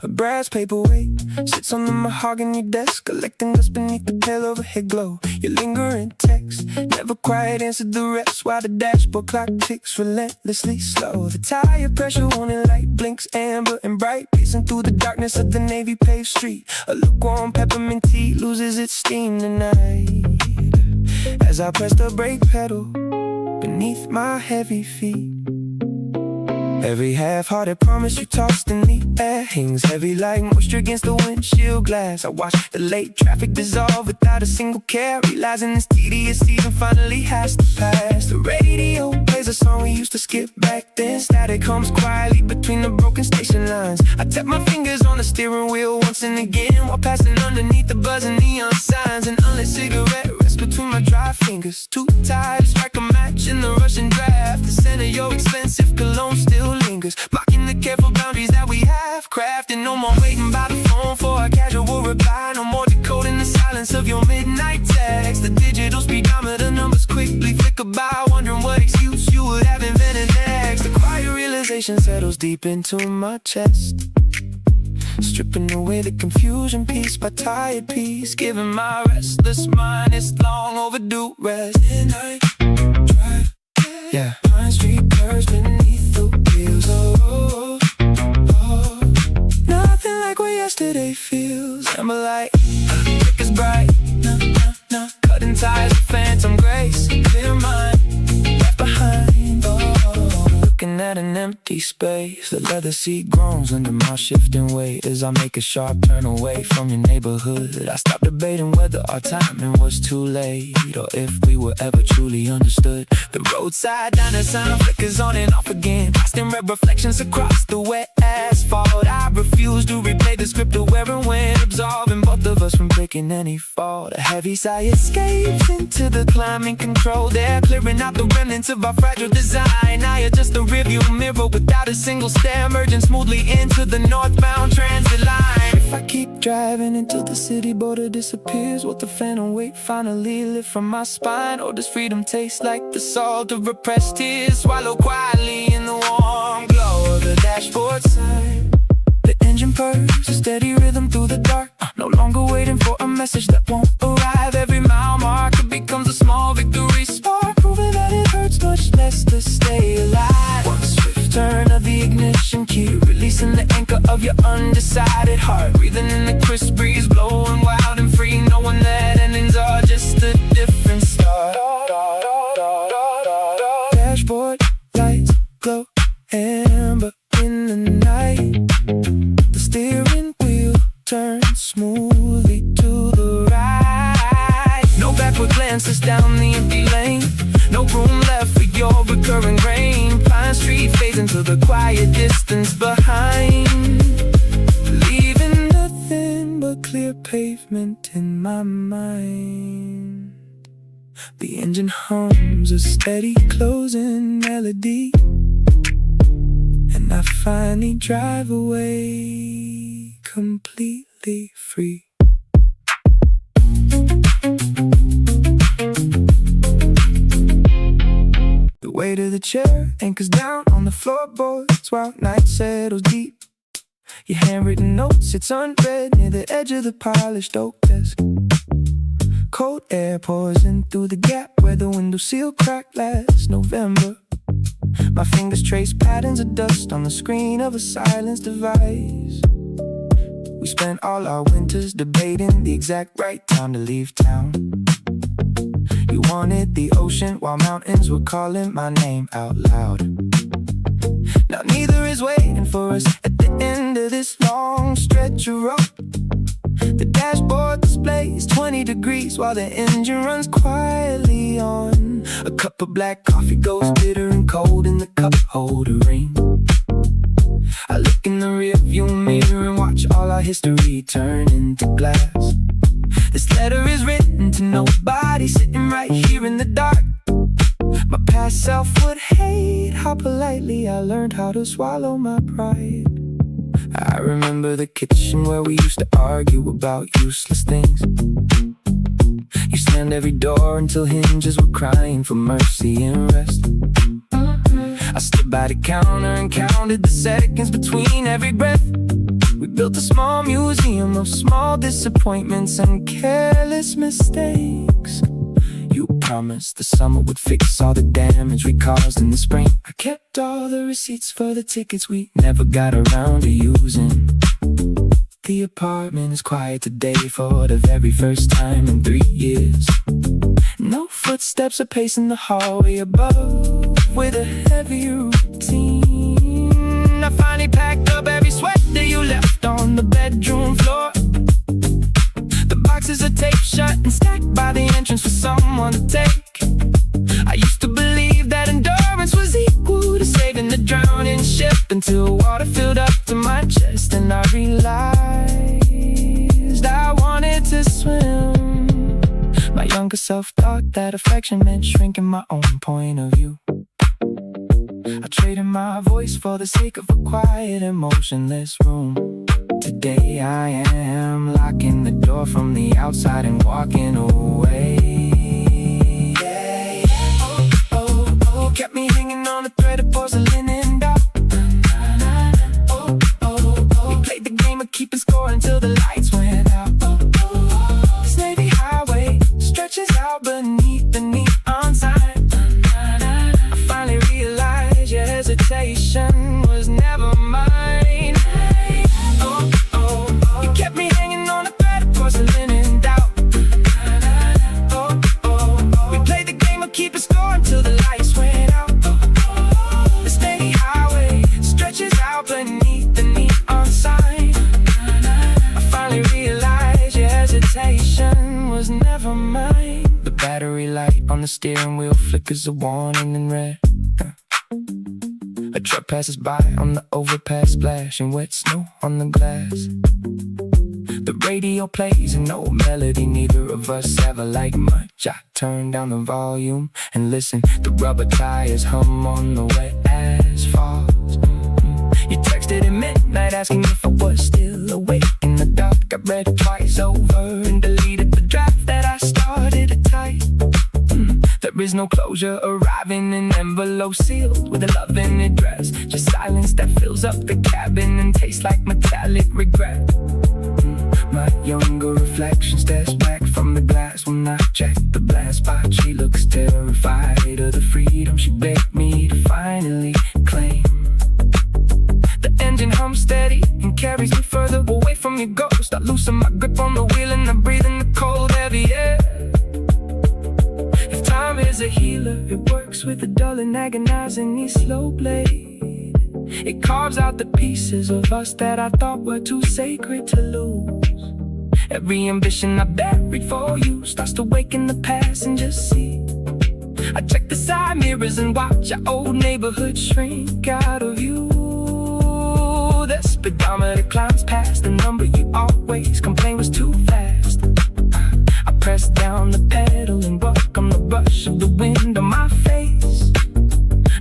A brass paperweight sits on the mahogany desk, collecting dust beneath the pale overhead glow. Your lingering text never quite answered the rest, while the dashboard clock ticks relentlessly slow. The tire pressure warning light blinks amber and bright, pacing through the darkness of the navy paved street. A lukewarm peppermint tea loses its steam tonight, as I press the brake pedal beneath my heavy feet. Every half-hearted promise you tossed in the air hangs heavy like moisture against the windshield glass. I watch the late traffic dissolve without a single care, realizing this tedious season finally has to pass. The radio plays a song we used to skip back then. Static hums quietly between the broken station lines. I tap my fingers on the steering wheel once and again, while passing underneath the buzzing neon signs. An unlit cigarette rests between my dry fingers, too tired to strike a match in the rushing draft. The scent of your expensive cologne still lingers, blocking the careful boundaries that we have crafted. No more waiting by the phone for a casual reply, no more decoding the silence of your midnight text. The digital speedometer numbers quickly flicker by, wondering what excuse you would have invented next. The quiet realization settles deep into my chest, stripping away the confusion piece by tired piece, giving my restless mind its long overdue rest. Midnight drive, yeah, Pine Street curves beneath the wheels. Oh, nothing like what yesterday feels. Amber light, quick as bright, cutting ties with phantom grace. Clear mind, left behind. Looking at an empty space, the leather seat groans under my shifting weight as I make a sharp turn away from your neighborhood. I stop debating whether our timing was too late, or if we were ever truly understood. The roadside diner sign flickers on and off again, casting red reflections across the wet asphalt. I refuse to replay the script of where and when, absolving both of us from breaking any fault. A heavy sigh escapes into the climbing control. They're clearing out the remnants of our fragile design. I adjust the rearview mirror without a single stare, merging smoothly into the northbound transit line. If I keep driving until the city border disappears, will the phantom weight finally lift from my spine? Or does freedom taste like the salt of repressed tears, swallowed quietly in the warm glow of the dashboard sign? The engine purrs a steady rhythm through the dark, no longer waiting for a message that won't arrive. Every mile marker becomes a small victory spark, proving that it hurts much less to stay alive. One swift turn of the ignition key, releasing the anchor of your undecided heart, breathing in the crisp breeze, blowing wild and free, knowing that endings are just a different start. Dashboard lights glow amber in the night. The steering wheel turns smoothly to the right. No backward glances down the empty lane, no room left for your recurring rain. Pine Street fades into the quiet distance behind, leaving nothing but clear pavement in my mind. The engine hums a steady closing melody, and I finally drive away completely free. The weight of the chair anchors down on the floorboards while night settles deep. Your handwritten note sits unread near the edge of the polished oak desk. Cold air pours in through the gap where the windowsill cracked last November. My fingers trace patterns of dust on the screen of a silenced device. We spent all our winters debating the exact right time to leave town. You wanted the ocean while mountains were calling my name out loud. Now neither is waiting for us at the end of this long stretch of road. The dashboard displays 20 degrees while the engine runs quietly on. A cup of black coffee goes bitter and cold in the cup holder ring. I look in the rear view mirror and watch all our history turn into glass. This letter is written to nobody, sitting right here in the dark. My past self would hate how politely I learned how to swallow my pride. I remember the kitchen where we used to argue about useless things. You slammed every door until hinges were crying for mercy and rest. I stood by the counter and counted the seconds between every breath. We built a small museum of small disappointments and careless mistakes. You promised the summer would fix all the damage we caused in the spring. I kept all the receipts for the tickets we never got around to using. The apartment is quiet today for the very first time in 3 years. No footsteps are pacing the hallway above with a heavy routine. I finally packed up every sweater you left on the bedroom floor. The boxes are taped shut and stacked by the entrance for someone to take. I used to believe that endurance was equal to saving the drowning ship, until water filled up to my chest and I realized I wanted to swim. My younger self thought that affection meant shrinking my own point of view. I traded my voice for the sake of a quiet, emotionless room. Today I am locking the door from the outside and walking away. Oh, oh, oh, kept me hanging on a thread of porcelain and doubt. Oh, oh, oh, we played the game of keeping score until the lights went out. Oh, oh, oh, this navy highway stretches out beneath the neon sign. I finally realized your hesitation was never mine. Oh, oh, oh, you kept me hanging on a thread of porcelain and doubt. Oh, oh, oh, we played the game of keeping score until the lights went out. Oh, oh, the steady highway stretches out beneath the neon sign. I finally realized your hesitation was never mine. The battery light on the steering wheel flickers a warning in red. A truck passes by on the overpass, splashing wet snow on the glass. The radio plays and no melody neither of us ever like much. I turn down the volume and listen. The rubber tires hum on the wet asphalt. You texted at midnight asking if I was still awake in the dark. I read it twice over and deleted the draft that I started to type. There is no closure, arriving in envelope sealed with a loving address. Just silence that fills up the cabin and tastes like metallic regret. My younger reflection stares back from the glass when I check the blast spot. She looks terrified of the freedom she begged me to finally claim. The engine hums steady and carries me further away from your ghost. I loosen my grip on the wheel and I breathe in the cold, heavy air. If time is a healer, it works with the dull and agonizing slow blade. It carves out the pieces of us that I thought were too sacred to lose. Every ambition I buried for you starts to wake in the passenger seat. I check the side mirrors and watch our old neighborhood shrink out of view. The speedometer climbs past the number you always complained was too fast. I press down the pedal and welcome the rush of the wind on my face.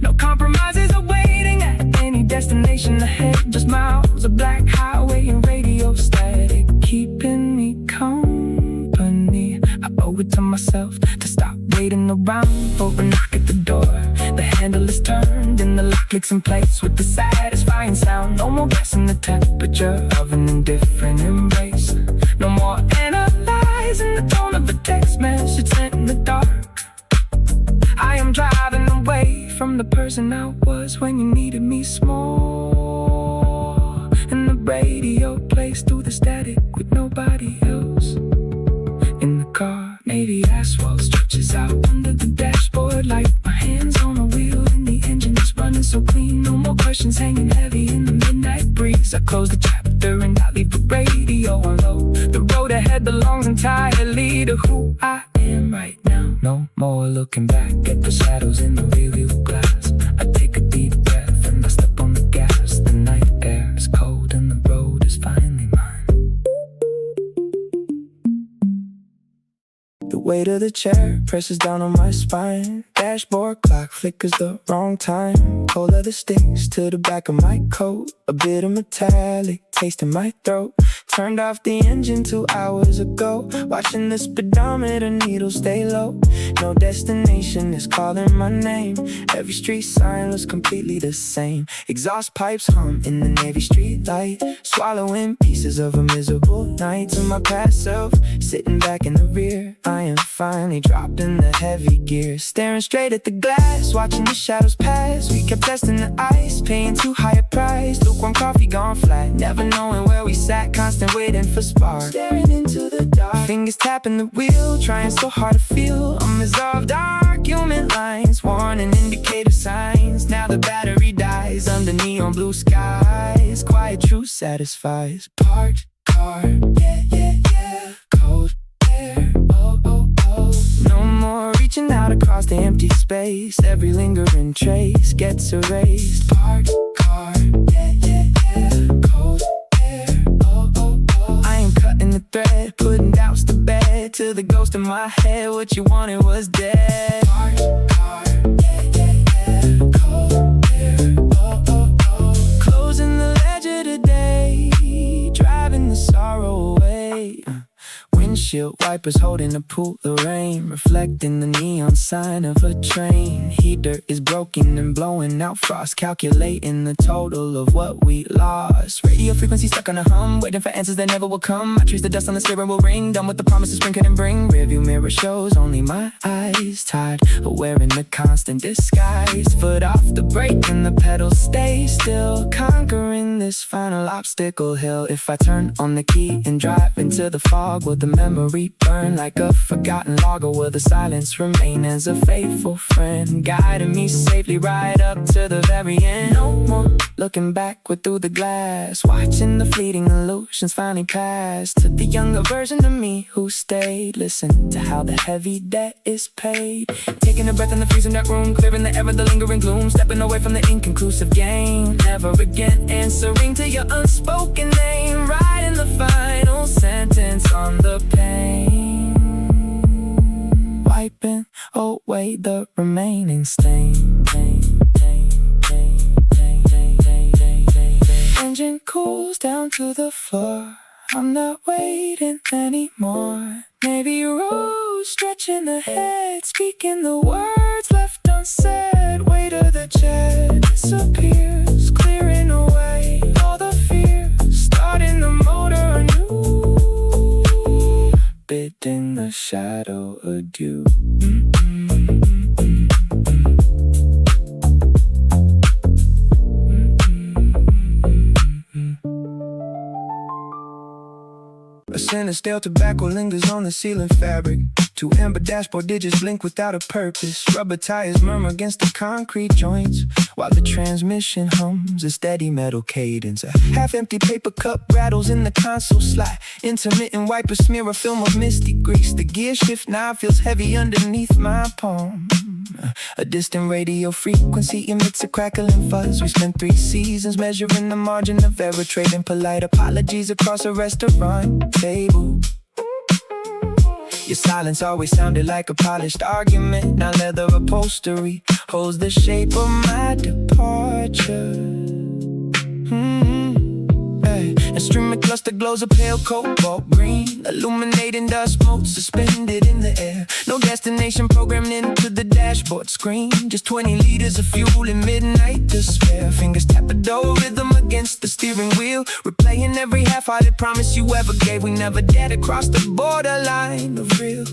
No compromises are waiting at any destination ahead. Just miles of black highway and radio static keeping me company. I owe it to myself to stop waiting around for a knock at the door. The handle is turned and the lock clicks in place with the satisfying sound. No more guessing the temperature of an indifferent embrace. No more analyzing the tone of a text message sent in the dark. I am driving away from the person I was when you needed me small. And the radio plays through the static with nobody else in the car. Maybe asphalt stretches out under the dashboard light. My hands on the wheel and the engine is running so clean. No more questions hanging heavy in the midnight breeze. I close the chapter and I leave the radio on low. The road ahead belongs entirely to who I am right now. No more looking back at the shadows in the rearview glass. I take a deep breath and I step on the gas. The night air is cold and the road is finally mine. The weight of the chair presses down on my spine. Dashboard clock flickers the wrong time. Cold leather sticks to the back of my coat. A bit of metallic taste in my throat. Turned off the engine 2 hours ago. Watching the speedometer needle stay low. No destination is calling my name. Every street sign looks completely the same. Exhaust pipes hum in the Navy street light. Swallowing pieces of a miserable night. To my past self, sitting back in the rear, I am finally dropping the heavy gear. Staring straight at the glass, watching the shadows pass. We kept testing the ice, paying too high a price. Lukewarm coffee gone flat, never knowing where we sat. Constant waiting for spark, staring into the dark. Fingers tapping the wheel, trying so hard to feel. Unresolved argument lines, warning indicator signs. Now the battery dies under neon blue skies. Quiet truth satisfies. Parked car, yeah, yeah, yeah. Cold air, oh, oh, oh. No more reaching out across the empty space. Every lingering trace gets erased. Parked car, yeah, yeah, yeah. Cold air, oh, oh, oh. I am cutting the thread, putting doubts to bed. To the ghost in my head, what you wanted was dead. Parked car, yeah, yeah, yeah. Cold air, oh, oh, oh. Closing the ledger today, driving the sorrow away. Windshield wipers holding a pool of rain, reflecting the neon sign of a train. Heater is broken and blowing out frost, calculating the total of what we lost. Radio frequency stuck on a hum, waiting for answers that never will come. I trace the dust on the steering wheel ring, done with the promises spring couldn't bring. Rearview mirror shows only my eyes, tired of wearing the constant disguise. Foot off the brake and the pedals stay still, conquering this final obstacle hill. If I turn on the key and drive into the fog, will the memory burn like a forgotten log, or will the silence remain as a faithful friend, guiding me safely right up to the very end? No more looking backward through the glass, watching the fleeting illusions finally pass. To the younger version of me who stayed, listen to how the heavy debt is paid. Taking a breath in the freezing dark room, clearing the air of the lingering gloom, stepping away from the inconclusive game. Never again answering to your unspoken name, writing the final sentence on the pain, wiping away the remaining stain. Engine cools down to the floor, I'm not waiting anymore. Maybe roads stretching ahead, speaking the words left unsaid. Weight of the jet disappears, clearing away all the fears, starting the motor anew, bidding the shadow adieu. A scent of stale tobacco lingers on the ceiling fabric. 2 amber dashboard digits blink without a purpose. Rubber tires murmur against the concrete joints, while the transmission hums a steady metal cadence. A half-empty paper cup rattles in the console slot. Intermittent wipers smear a film of misty grease. The gear shift knob feels heavy underneath my palm. A distant radio frequency emits a crackling fuzz. We spent 3 seasons measuring the margin of error, trading polite apologies across a restaurant table. Your silence always sounded like a polished argument. Now leather upholstery holds the shape of my departure. A streaming cluster glows a pale cobalt green, illuminating dust motes suspended in the air. No destination programmed into the dashboard screen, just 20 liters of fuel in midnight despair. Fingers tap a dull rhythm against the steering wheel, replaying every half-hearted promise you ever gave. We never dared to cross the borderline of real,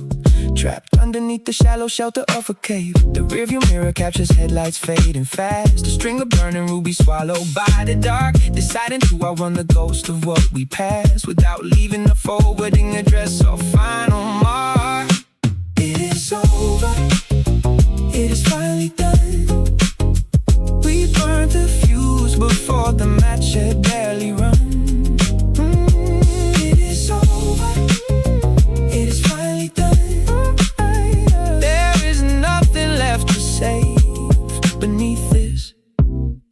trapped underneath the shallow shelter of a cave. The rearview mirror captures headlights fading fast, a string of burning rubies swallowed by the dark, deciding to outrun the ghost of what we passed without leaving a forwarding address or final mark. It is over, it is finally done. We burned the fuse before the match had barely run. It is over, it is finally done. There is nothing left to save beneath this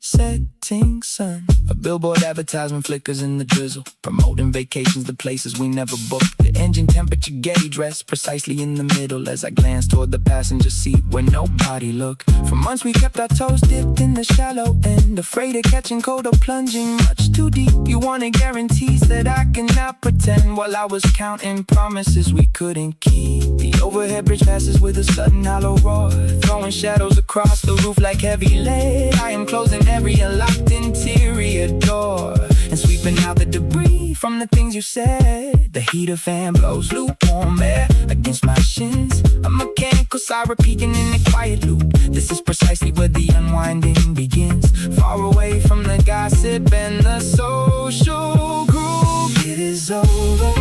setting sun. A billboard advertising advertisement flickers in the drizzle, promoting vacations to places we never booked. The engine temperature gauge rests precisely in the middle as I glance toward the passenger seat where nobody looked. For months we kept our toes dipped in the shallow end, afraid of catching cold or plunging much too deep. You wanted guarantees that I cannot pretend, while I was counting promises we couldn't keep. The overhead bridge passes with a sudden hollow roar, throwing shadows across the roof like heavy lead. I am closing every unlocked interior door and sweeping out the debris from the things you said. The heater fan blows lukewarm air against my shins, a mechanical siren peaking in a quiet loop. This is precisely where the unwinding begins, far away from the gossip and the social group. It is over,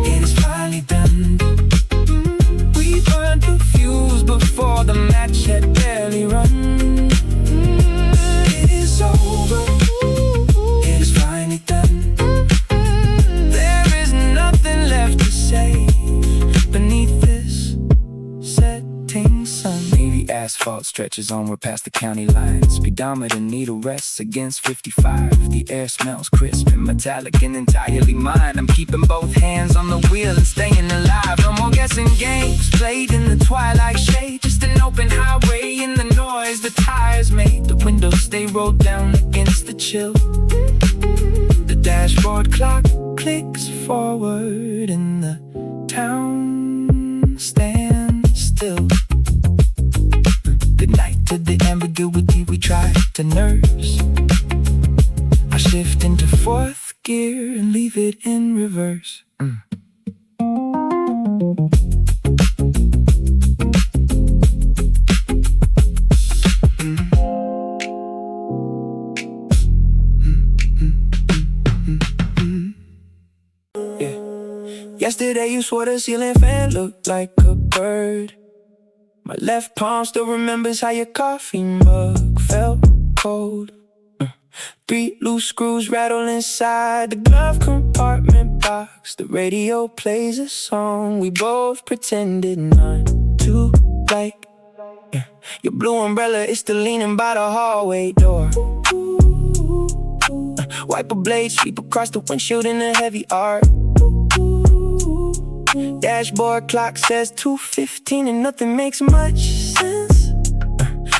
it is finally done. We burned the fuse before the match had barely run. It is over, it is finally done. There is nothing left to say beneath this setting sun. Navy asphalt stretches onward past the county line. Speedometer needle rests against 55. The air smells crisp and metallic and entirely mine. I'm keeping both hands on the wheel and staying alive. No more guessing games played in the twilight shade, just an open highway in the noise the tires made. The windows stay rolled down against the chill. The dashboard clock clicks forward and the town stands still. Goodnight to the ambiguity we tried to nurse. I shift into fourth gear and leave it in reverse. Yesterday you swore the ceiling fan looked like a bird. My left palm still remembers how your coffee mug felt cold. 3 loose screws rattle inside the glove compartment box. The radio plays a song we both pretended not to like. Your blue umbrella is still leaning by the hallway door. Wiper blades sweep across the windshield in a heavy arc. Dashboard clock says 2:15 and nothing makes much sense.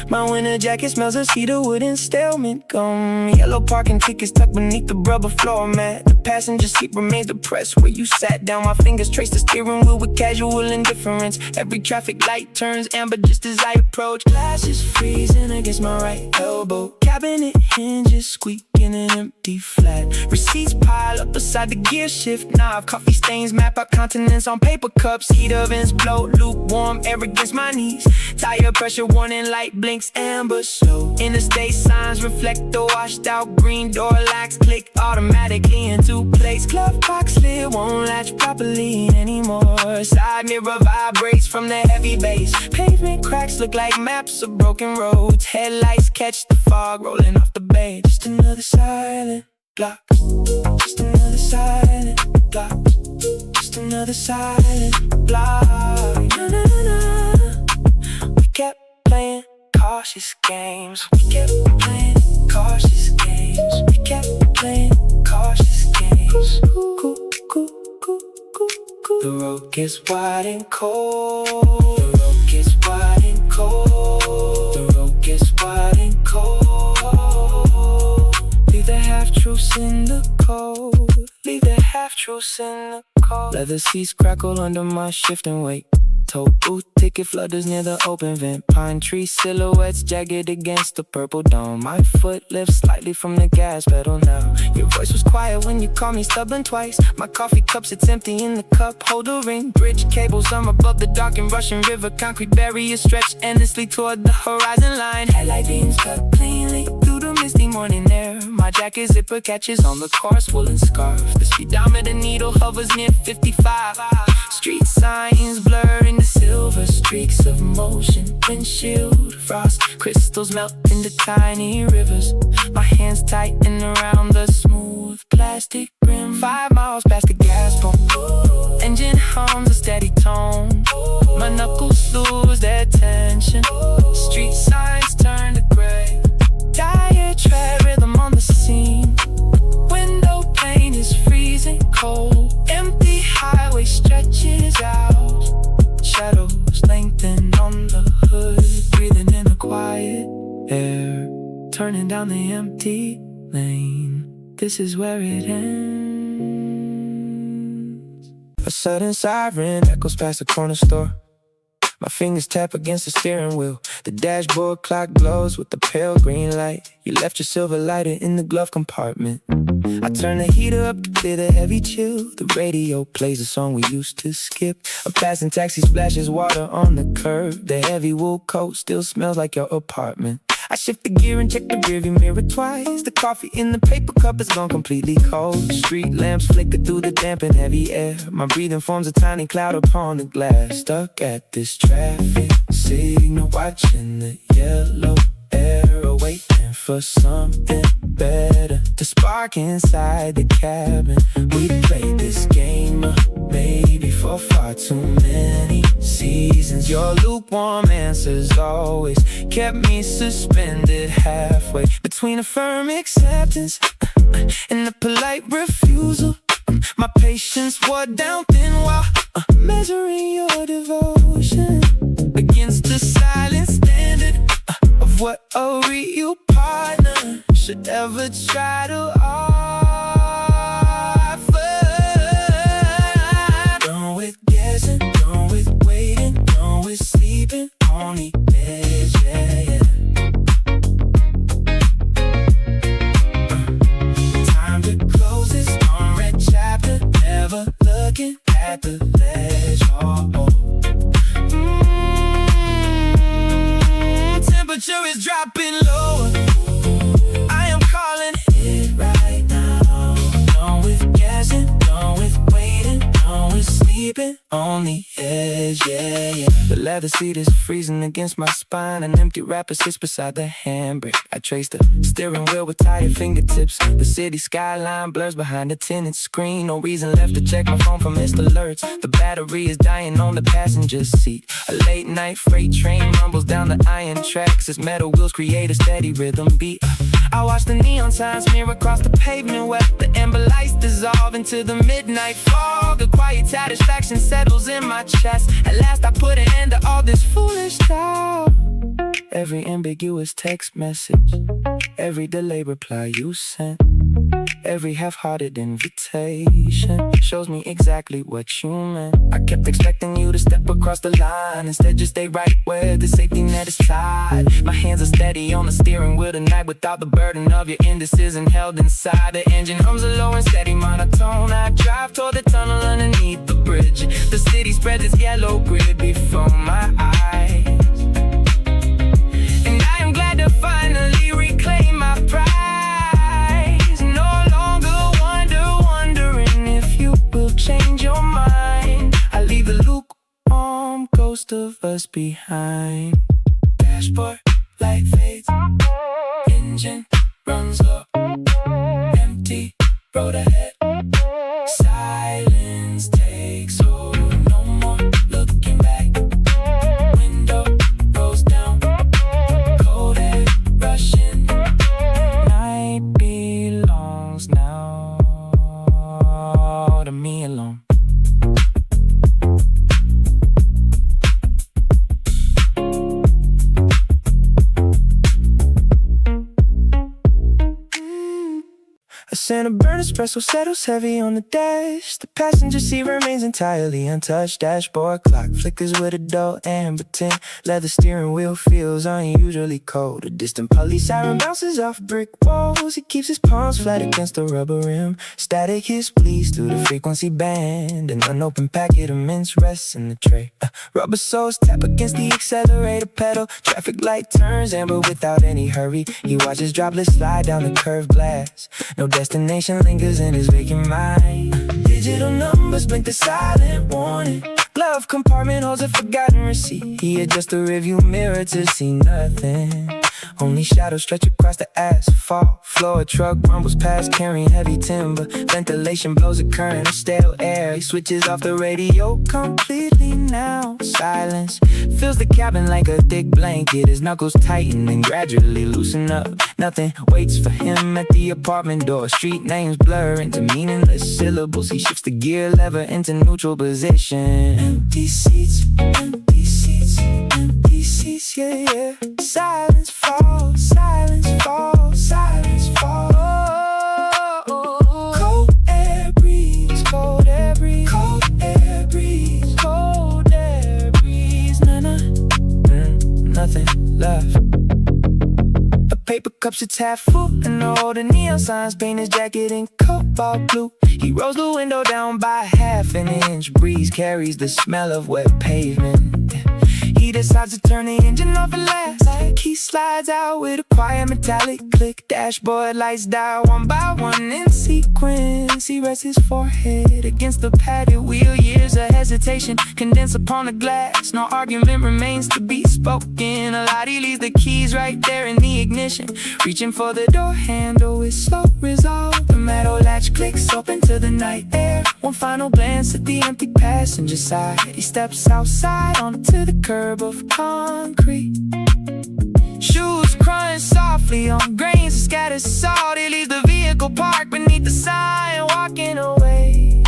My winter jacket smells of cedar wood and stalemate gum. Yellow parking tickets tucked beneath the rubber floor mat. The passenger seat remains depressed where you sat down. My fingers trace the steering wheel with casual indifference. Every traffic light turns amber just as I approach. Glasses freezing against my right elbow. Cabinet hinges squeak in an empty flat. Receipts pile up beside the gear shift knob. Coffee stains map out continents on paper cups. Heat ovens blow lukewarm air against my knees. Tire pressure warning light blinks amber slow. Interstate signs reflect the washed out green. Door locks click automatically into place. Glove box lid won't latch properly anymore. Side mirror vibrates from the heavy bass. Pavement cracks look like maps of broken roads. Headlights catch the fog rolling off the bay. Just another silent block. Just another silent block. Just another silent block. Na, na, na, na. We kept playing cautious games. We kept playing cautious games. We kept playing cautious games. Cool, cool, cool, cool, cool. The road gets wide and cold. The road gets wide and cold. The road gets wide and cold. Leave the half-truths in the cold. Leave the half-truths in the cold. Leather seats crackle under my shifting weight. Toll booth ticket flutters near the open vent. Pine tree silhouettes jagged against the purple dome. My foot lifts slightly from the gas pedal now. Your voice was quiet when you called me stubborn twice. My coffee cup sits empty in the cup holder ring. Bridge cables arm above the dark and rushing river. Concrete barriers stretched endlessly toward the horizon line. Headlight beams cut cleanly through the misty morning air. My jacket zipper catches on the coarse woolen scarf. The speedometer needle hovers near 55. Street signs blur into silver streaks of motion. Windshield frost crystals melt into tiny rivers. My hands tighten around the smooth plastic rim. 5 miles past the gas pump. Engine hums a steady tone. My knuckles lose their tension. Street signs turn to gray. Tire tread rhythm on the scene. isn't cold. Empty highway stretches out, shadows lengthen on the hood, breathing in the quiet air, turning down the empty lane. This is where it ends. A sudden siren echoes past the corner store. My fingers tap against the steering wheel. The dashboard clock glows with the pale green light. You left your silver lighter in the glove compartment. I turn the heater up to clear the heavy chill. The radio plays a song we used to skip. A passing taxi splashes water on the curb. The heavy wool coat still smells like your apartment. I shift the gear and check the rearview mirror twice. The coffee in the paper cup is gone completely cold. Street lamps flicker through the damp and heavy air. My breathing forms a tiny cloud upon the glass. Stuck at this traffic signal, watching the yellow arrow, waiting for something better to spark inside the cabin. We played this game maybe for far too many seasons. Your lukewarm answers always kept me suspended halfway between a firm acceptance and a polite refusal. My patience wore down thin while measuring your devotion against the silent standard of what a real partner should ever try to offer. Done with guessing, done with waiting, done with sleeping on the edge, yeah, yeah. Time to close this unread chapter, never looking at the ledge, oh, oh. Temperature is dropping lower. I am calling it right now. Done with guessing, done with waiting, done with sleeping on the edge, yeah, yeah. The leather seat is freezing against my spine. An empty wrapper sits beside the handbrake. I trace the steering wheel with tired fingertips. The city skyline blurs behind the tinted screen. No reason left to check my phone for missed alerts. The battery is dying on the passenger seat. A late night freight train rumbles down the iron tracks as metal wheels create a steady rhythm beat. I watch the neon signs smear across the pavement where the amber lights dissolve into the midnight fog. A quiet satisfaction settles in my chest. At last I put an end to all this foolish doubt. Every ambiguous text message, every delayed reply you sent, every half-hearted invitation shows me exactly what you meant. I kept expecting you to step across the line, instead just stay right where the safety net is tied. My hands are steady on the steering wheel tonight, without the burden of your indecision held inside. The engine hums a low and steady monotone. I drive toward the tunnel underneath the bridge. The city spreads its yellow grid before my eyes, and I am glad to finally reclaim my pride. Change your mind. I leave the lukewarm ghost of us behind. Dashboard light fades, engine runs low, empty road ahead. Silence takes hold, no more looking back. Window rolls down, cold air rushing. Night belongs now to me alone. A scent of burnt espresso settles heavy on the dash. The passenger seat remains entirely untouched. Dashboard clock flickers with a dull amber tint. Leather steering wheel feels unusually cold. A distant police siren bounces off brick walls. He keeps his palms flat against the rubber rim. Static hiss bleeds through the frequency band. An unopened packet of mints rests in the tray. Rubber soles tap against the accelerator pedal. Traffic light turns amber without any hurry. He watches droplets slide down the curved glass. No destination lingers in his vacant mind. Digital numbers blink the silent warning. Glove compartment holds a forgotten receipt. He adjusts the rearview mirror to see nothing. Only shadows stretch across the asphalt floor. A truck rumbles past carrying heavy timber. Ventilation blows a current of stale air. He switches off the radio completely now. Silence fills the cabin like a thick blanket. His knuckles tighten and gradually loosen up Nothing waits for him at the apartment door. Street names blur into meaningless syllables. He shifts the gear lever into neutral position. Empty seats, empty seats, empty seats, yeah, yeah. Silence falls, silence falls, silence falls. Cold air breeze, cold air breeze, cold air breeze, cold air breeze. Nah, nothing left. A paper cup sits half full, and all the neon signs paint his jacket in cobalt blue. He rolls the window down by half an inch. Breeze carries the smell of wet pavement. He decides to turn the engine off at last. Key slides out with a quiet metallic click. Dashboard lights die one by one in sequence. He rests his forehead against the padded wheel. Years of hesitation condense upon the glass. No argument remains to be spoken. A lot, he leaves the keys right there in the ignition. Reaching for the door handle with slow resolve. The metal latch clicks open to the night air. One final glance at the empty passenger side. He steps outside onto the curb of concrete. Shoes crunch softly on grains of scattered salt. He leaves the vehicle parked beneath the sign, walking away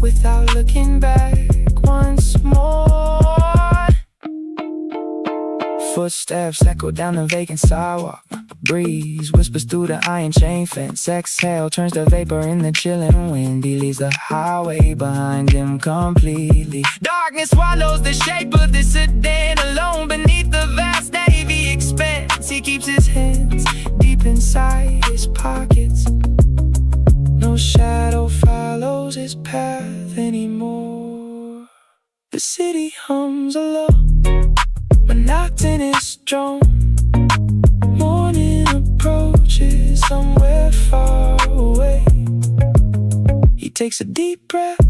without looking back once more. Footsteps echo down the vacant sidewalk. A breeze whispers through the iron chain fence. Exhale turns to vapor in the chilling wind. He leaves the highway behind him completely. Darkness swallows the shape of the sedan. Alone beneath the vast navy expanse. He keeps his hands deep inside his pockets. No shadow follows his path anymore. The city hums a lull when Octane is strong. Morning approaches somewhere far away. He takes a deep breath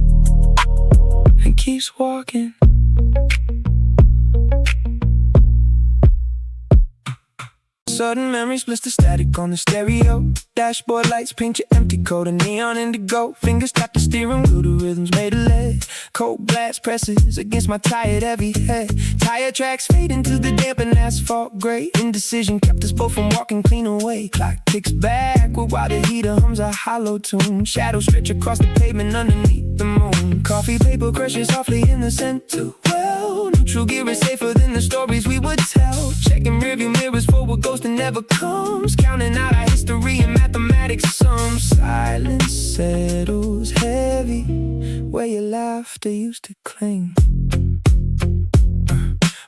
and keeps walking. Sudden memory splits the static on the stereo. Dashboard lights paint your empty coat a neon indigo. Fingers tap the steering wheel, the rhythm's made of lead. Cold blast presses against my tired heavy head. Tire tracks fade into the damp and asphalt gray. Indecision kept us both from walking clean away. Clock ticks backward while the heater hums a hollow tune. Shadows stretch across the pavement underneath the moon. Coffee paper crushes softly in the center. Well, neutral gear is safer than the stories we would tell. Checking rearview mirrors for what goes to never comes. Counting out our history and mathematics sums. Silence settles heavy where your laughter used to cling.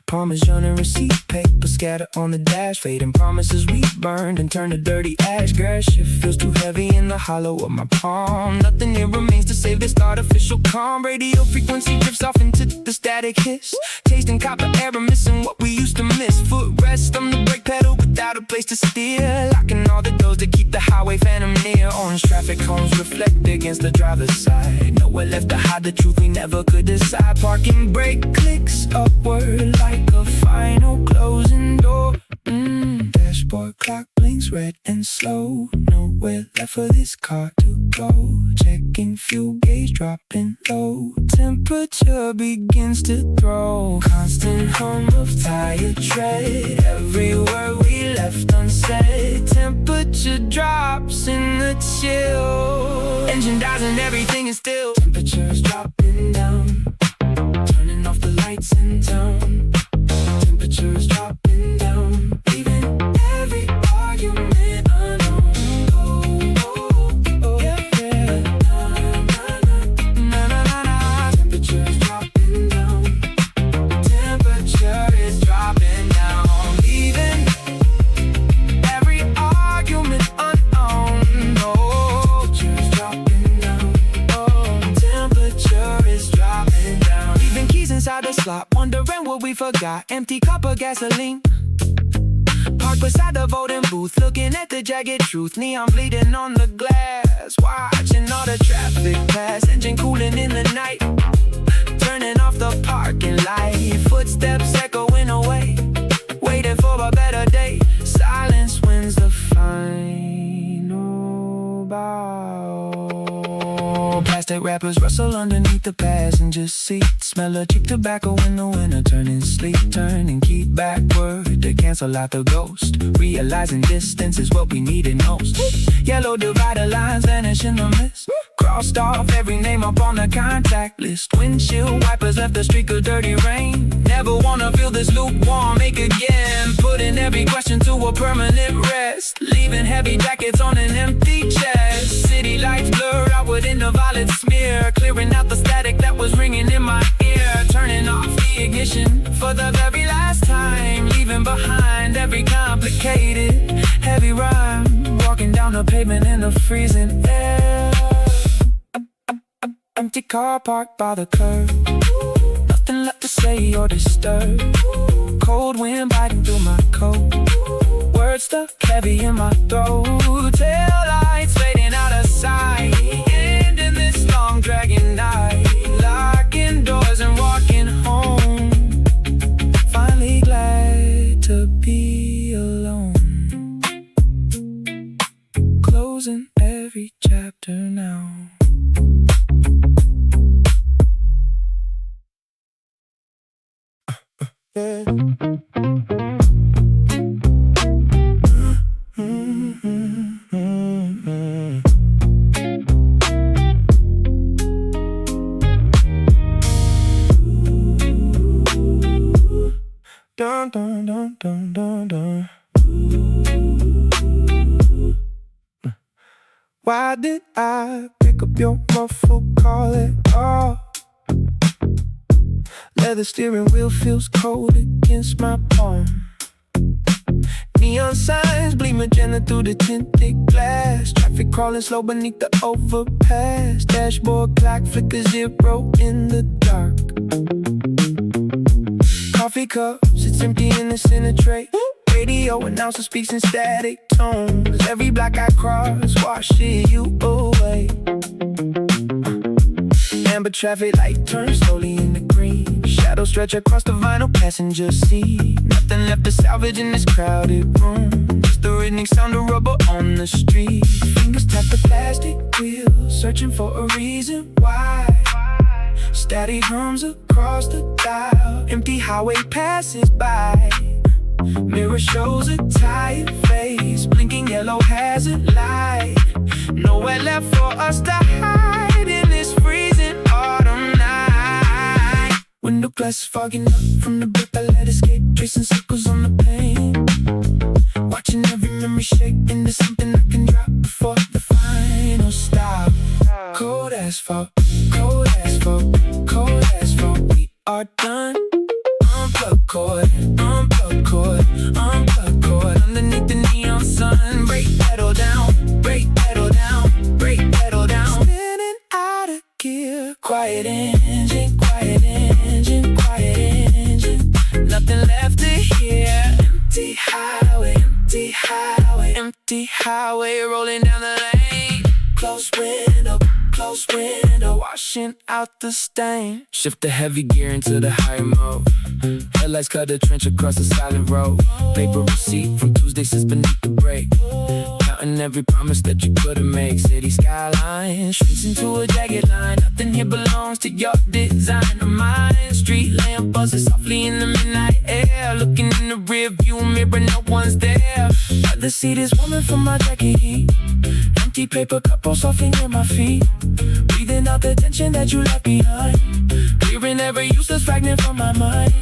Parmesan and receipt paper scatter on the dash. Fading promises we burned and turned to dirty ash. Grass shift feels too heavy in the hollow of my palm. Nothing here remains to save this artificial calm. Radio frequency drifts off into the static hiss. Tasting copper air and missing what we used to miss. Footrest on the brake pedal without a place to steer. Locking all the doors to keep the highway phantom near. Orange traffic cones reflect against the driver's side. Nowhere left to hide the truth we never could decide. Parking brake clicks upward like a final closing door. Dashboard clock blinks red and slow. Nowhere left for this car to go. Checking fuel gauge dropping low. Temperature begins to throw. Constant hum of tire tread. Every word we left unsaid. Temperature drops in the chill. Engine dies and everything is still. Temperature's dropping down. Turning off the lights in town. Temperature's dropping down, leaving every argument unknown. Yeah, yeah. Temperature's dropping down. Temperature is dropping down, leaving every argument unknown. Temperature's dropping down. Temperature is dropping down, leaving keys inside the slot. Wondering what we forgot. Empty cup of gasoline. Parked beside the voting booth, looking at the jagged truth. Neon bleeding on the glass, watching all the traffic pass. Engine cooling in the night, turning off the parking light. Footsteps echoing away, waiting for a better day. Silence wins the final bow. Thermoplastic wrappers rustle underneath the passenger seat. Smell of cheap tobacco in the winter, turning sleep, turning keep backward to cancel out the ghost. Realizing distance is what we needed most. Yellow divider lines vanish in the mist. Crossed off every name up on the contact list. Windshield wipers left a streak of dirty rain. Never wanna feel this lukewarm ache again. Putting every question to a permanent rest. Leaving heavy jackets on an empty chest. City lights blur outward in the violet smear. Clearing out the static that was ringing in my ear. Turning off the ignition for the very last time. Leaving behind every complicated heavy rhyme. Walking down the pavement in the freezing air. Empty car parked by the curb. Nothing left to say or disturb. Cold wind biting through my coat. Words stuck heavy in my throat. Tail lights fading out of sight. Ending this long dragging night. Locking doors and walking home. Finally glad to be alone. Closing every chapter now. Yeah. Dun, dun, dun, dun, dun, dun. Why did I pick up your muffled call it off? Leather steering wheel feels cold against my palm. Neon signs bleed magenta through the tinted glass. Traffic crawling slow beneath the overpass. Dashboard clock flickers 0 in the dark. Coffee cups, it's empty in the center tray. Radio announcer speaks in static tones. Every block I cross washes you away. Amber traffic light turns slowly into green. Shadows stretch across the vinyl passenger seat. Nothing left to salvage in this crowded room. Just the rhythmic sound of rubber on the street. Fingers tap the plastic wheels, searching for a reason why. Static hums across the dial. Empty highway passes by. Mirror shows a tired face. Blinking yellow hazard light. Nowhere left for us to hide in this freezing autumn night. Window glass fogging up from the breath I let escape. Tracing circles on the pane. Watching every memory shake into something I can drop before the final stop. Cold asphalt, cold asphalt, cold asphalt. We are done. Unplug cord, unplug cord, unplug cord. Underneath the neon sun. Brake pedal down, brake pedal down, brake pedal down. Spinning out of gear. Quiet engine, quiet engine, quiet engine. Nothing left to hear. Empty highway, empty highway, empty highway. Rolling down the lane. Close window, washing out the stain. Shift the heavy gear into the higher mode. Headlights cut a trench across the silent road. Paper receipt from Tuesday sits beneath the brake. Counting every promise that you couldn't make. City skyline shrinks into a jagged line. Nothing here belongs to your design or mine. Street lamp buzzes softly in the midnight air. Looking in the rear view mirror, no one's there. The seat is warming from my jacket heat. Empty paper cup on softly near my feet. Breathing out the tension that you left behind. Clearing every useless fragment from my mind.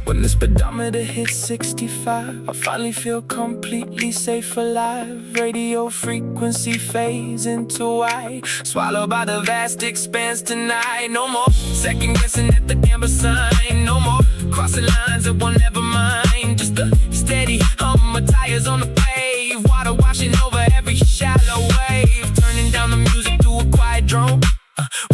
When the speedometer hits 65, I finally feel completely safe alive. Radio frequency fades into white. Swallowed by the vast expanse tonight. No more second guessing at the amber sign. No more crossing lines that will never mind. Just a steady hum of tires on the pave. Water washing over every shallow wave. Turning down the music through a quiet drone.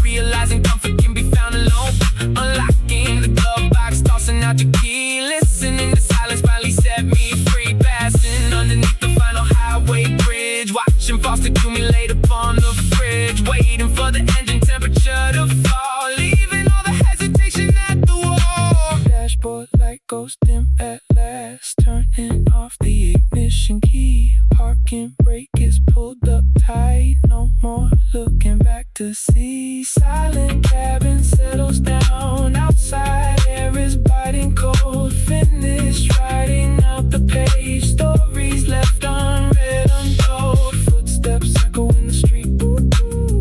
Realizing comfort can be found alone. Unlocking the glove box, tossing out your key. Listening to silence finally set me free. Passing underneath the final highway bridge. Watching frost accumulate upon the fridge. Waiting for the engine temperature to fall. Leaving all the hesitation at the wall. Dashboard light goes dim at last. Turning off the ignition key. Parking brake is pulled up tight. No more looking back to ecstasy. Silent cabin settles down. Outside air is biting cold. Finished writing out the page. Stories left unread, untold. Footsteps echo in the street.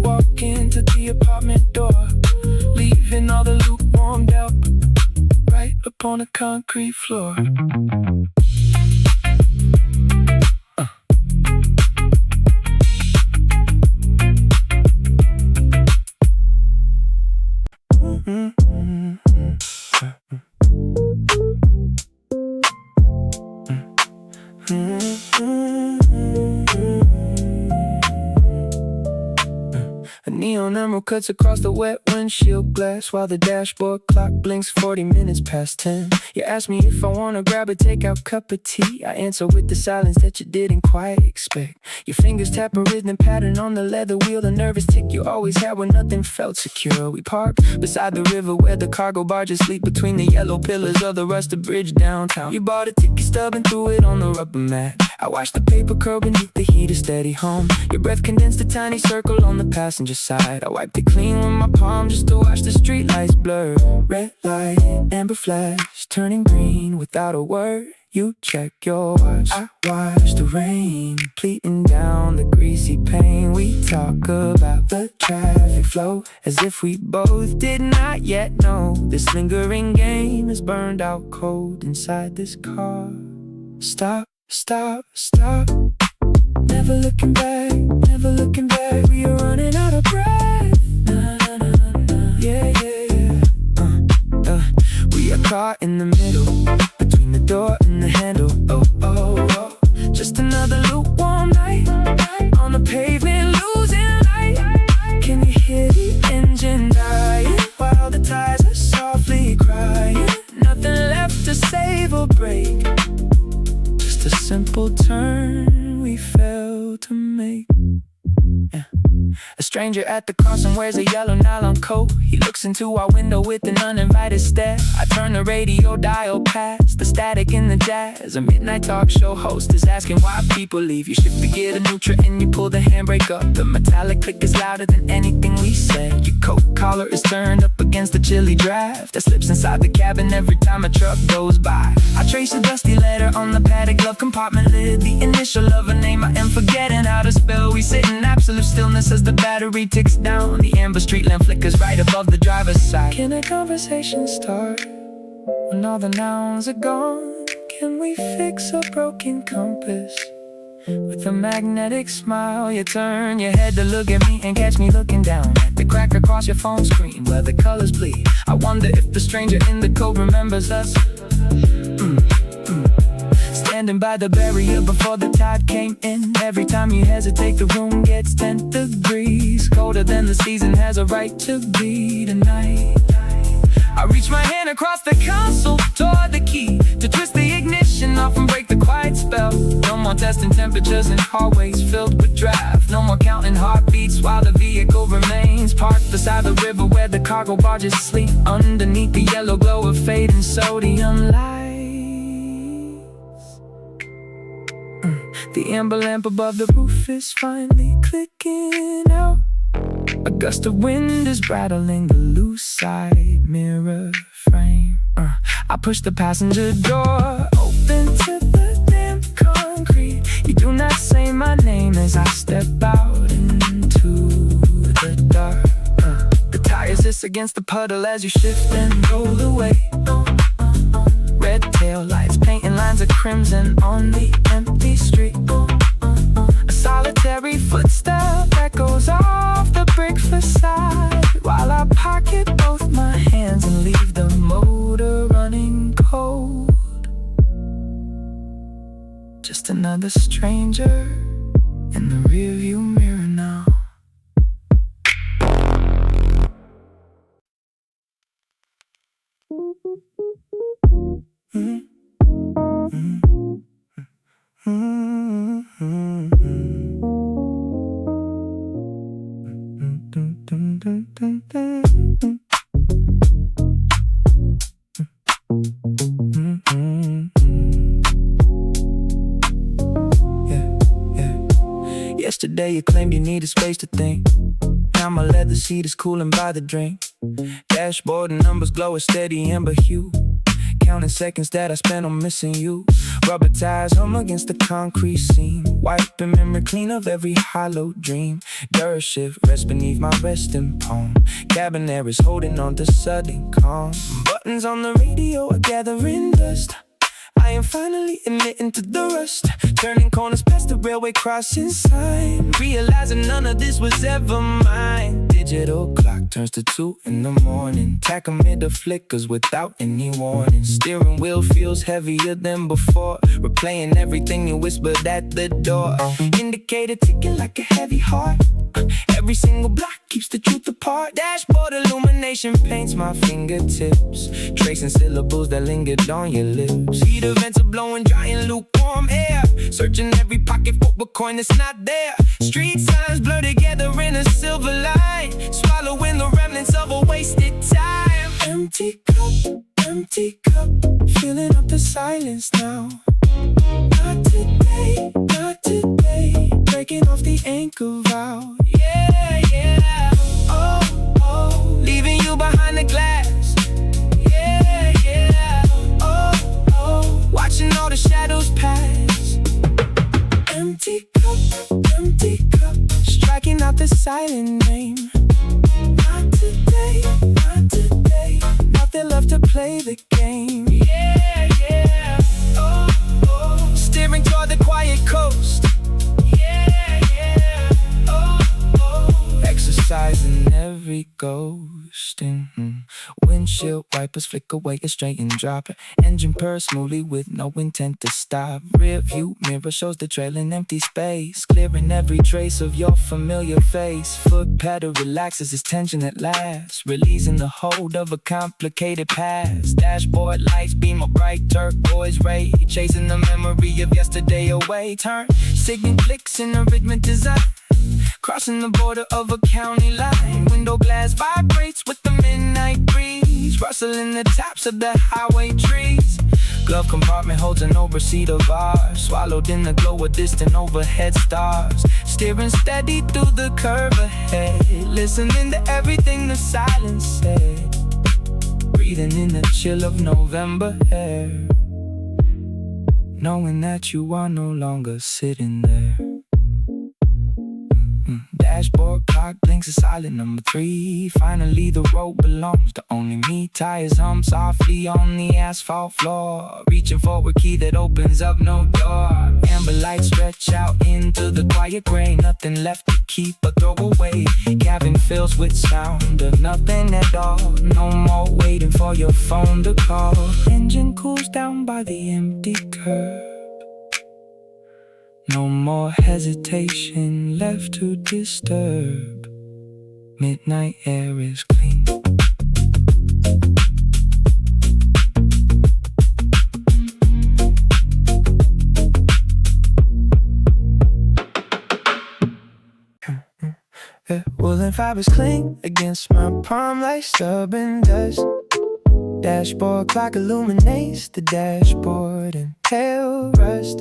Walk into the apartment door, leaving all the lukewarm doubt right upon a concrete floor. A neon emerald cuts across the wet windshield glass while the dashboard clock blinks 40 minutes past 10. You ask me if I wanna grab a takeout cup of tea. I answer with the silence that you didn't quite expect. Your fingers tap a rhythm pattern on the leather wheel, the nervous tick you always had when nothing felt secure. We park beside the river where the cargo barges sleep between the yellow pillars of the rusted bridge downtown. You bought a ticket stub and threw it on the rubber mat. I watched the paper curl beneath the heat of steady home. Your breath condensed a tiny circle on the passenger side. I wiped it clean with my palm just to watch the streetlights blur. Red light, amber flash, turning green without a word. You check your watch. I watch the rain pleating down the greasy pane. We talk about the traffic flow as if we both did not yet know this lingering game is burned out cold inside this car. Stop, stop, stop. Never looking back, never looking back. We are running out of breath. Nah, nah, nah, nah, nah. Yeah, yeah, yeah. We are caught in the middle, between the door and the handle. Oh, oh, oh. Just another lukewarm night on the pavement, losing light. Can you hear the engine dying while the tires are softly crying? Nothing left to save or break, just a simple turn we failed to make. Yeah. A stranger at the crossing wears a yellow nylon coat. He looks into our window with an uninvited stare. I turn the radio dial past the static in the jazz. A midnight talk show host is asking why people leave. You shift the gear to neutral and you pull the handbrake up. The metallic click is louder than anything we said. Your coat collar is turned up against the chilly draft that slips inside the cabin every time a truck goes by. I trace a dusty letter on the padded glove compartment lid, the initial of a name I am forgetting how to spell. We sit in absolute stillness as the battery ticks down. The amber street lamp flickers right above the driver's side. Can a conversation start when all the nouns are gone? Can we fix a broken compass with a magnetic smile? You turn your head to look at me and catch me looking down at the crack across your phone screen where the colors bleed. I wonder if the stranger in the code remembers us. Standing by the barrier before the tide came in. Every time you hesitate, the room gets 10 degrees colder than the season has a right to be tonight. I reach my hand across the console toward the key to twist the ignition off and break the quiet spell. No more testing temperatures in hallways filled with draft. No more counting heartbeats while the vehicle remains parked beside the river where the cargo barges sleep underneath the yellow glow of fading sodium lights. The amber lamp above the roof is finally clicking out. A gust of wind is rattling the loose side mirror frame. I push the passenger door open to the damp concrete. You do not say my name as I step out into the dark. The tires hiss against the puddle as you shift and roll away. Red tail lights painting lines of crimson on the empty street. A solitary footstep echoes off the brick facade while I pocket both my hands and leave the motor running cold. Just another stranger in the rearview mirror now. Yesterday you claimed you needed space to think. now my leather seat is cooling by the drink. Dashboard and numbers glow a steady amber hue. Counting seconds that I spent on missing you. Rubber tires hum against the concrete seam. Wiping memory clean of every hollow dream. Dirt shift rests beneath my resting palm. Cabin air is holding on to sudden calm. Buttons on the radio are gathering dust. I am finally admitting to the rust. Turning corners past the railway crossing sign. Realizing none of this was ever mine. Digital clock turns to 2 in the morning. Tack amid the flickers without any warning. Steering wheel feels heavier than before. Replaying everything you whispered at the door. Indicator ticking like a heavy heart. Every single block keeps the truth apart. Dashboard illumination paints my fingertips. Tracing syllables that lingered on your lips. Heater vents are blowing dry and lukewarm air. Searching every pocket for a coin that's not there. Street signs blur together in a silver line. Swallowing the remnants of a wasted time. Empty cup, filling up the silence now. Not today, not today. Breaking off the anchor vow. Yeah, yeah. Oh, oh. Leaving you behind the glass. Yeah, yeah. Oh, oh. Watching all the shadows pass. Empty cup. Striking out the silent name. Not today, not today. Nothing left to play the game. Yeah, yeah. Oh, oh. Steering toward the quiet coast. Yeah, yeah. Oh, oh. Exercising every ghost. Windshield wipers flick away a straightened drop. Engine purrs smoothly with no intent to stop. Rear view mirror shows the trail in empty space. Clearing every trace of your familiar face. Foot pedal relaxes its tension at last. Releasing the hold of a complicated past. Dashboard lights beam a bright turquoise ray. Chasing the memory of yesterday away. Turn signal clicks in a rhythmic design. Crossing the border of a county line. Window glass vibrates with the midnight breeze. Rustling the tops of the highway trees. Glove compartment holds an overseat of ours. Swallowed in the glow of distant overhead stars. Steering steady through the curve ahead. Listening to everything the silence said. Breathing in the chill of November air. Knowing that you are no longer sitting there. Dashboard clock blinks a silent number 3. Finally the road belongs to only me. Tires hum softly on the asphalt floor. Reaching for a key that opens up no door. Amber lights stretch out into the quiet gray. Nothing left to keep or throw away. Cabin fills with sound of nothing at all. No more waiting for your phone to call. Engine cools down by the empty curb. No more hesitation left to disturb. Midnight air is clean. Woolen fibers cling against my palm like stubborn dust. Dashboard clock illuminates the dashboard in pale rust.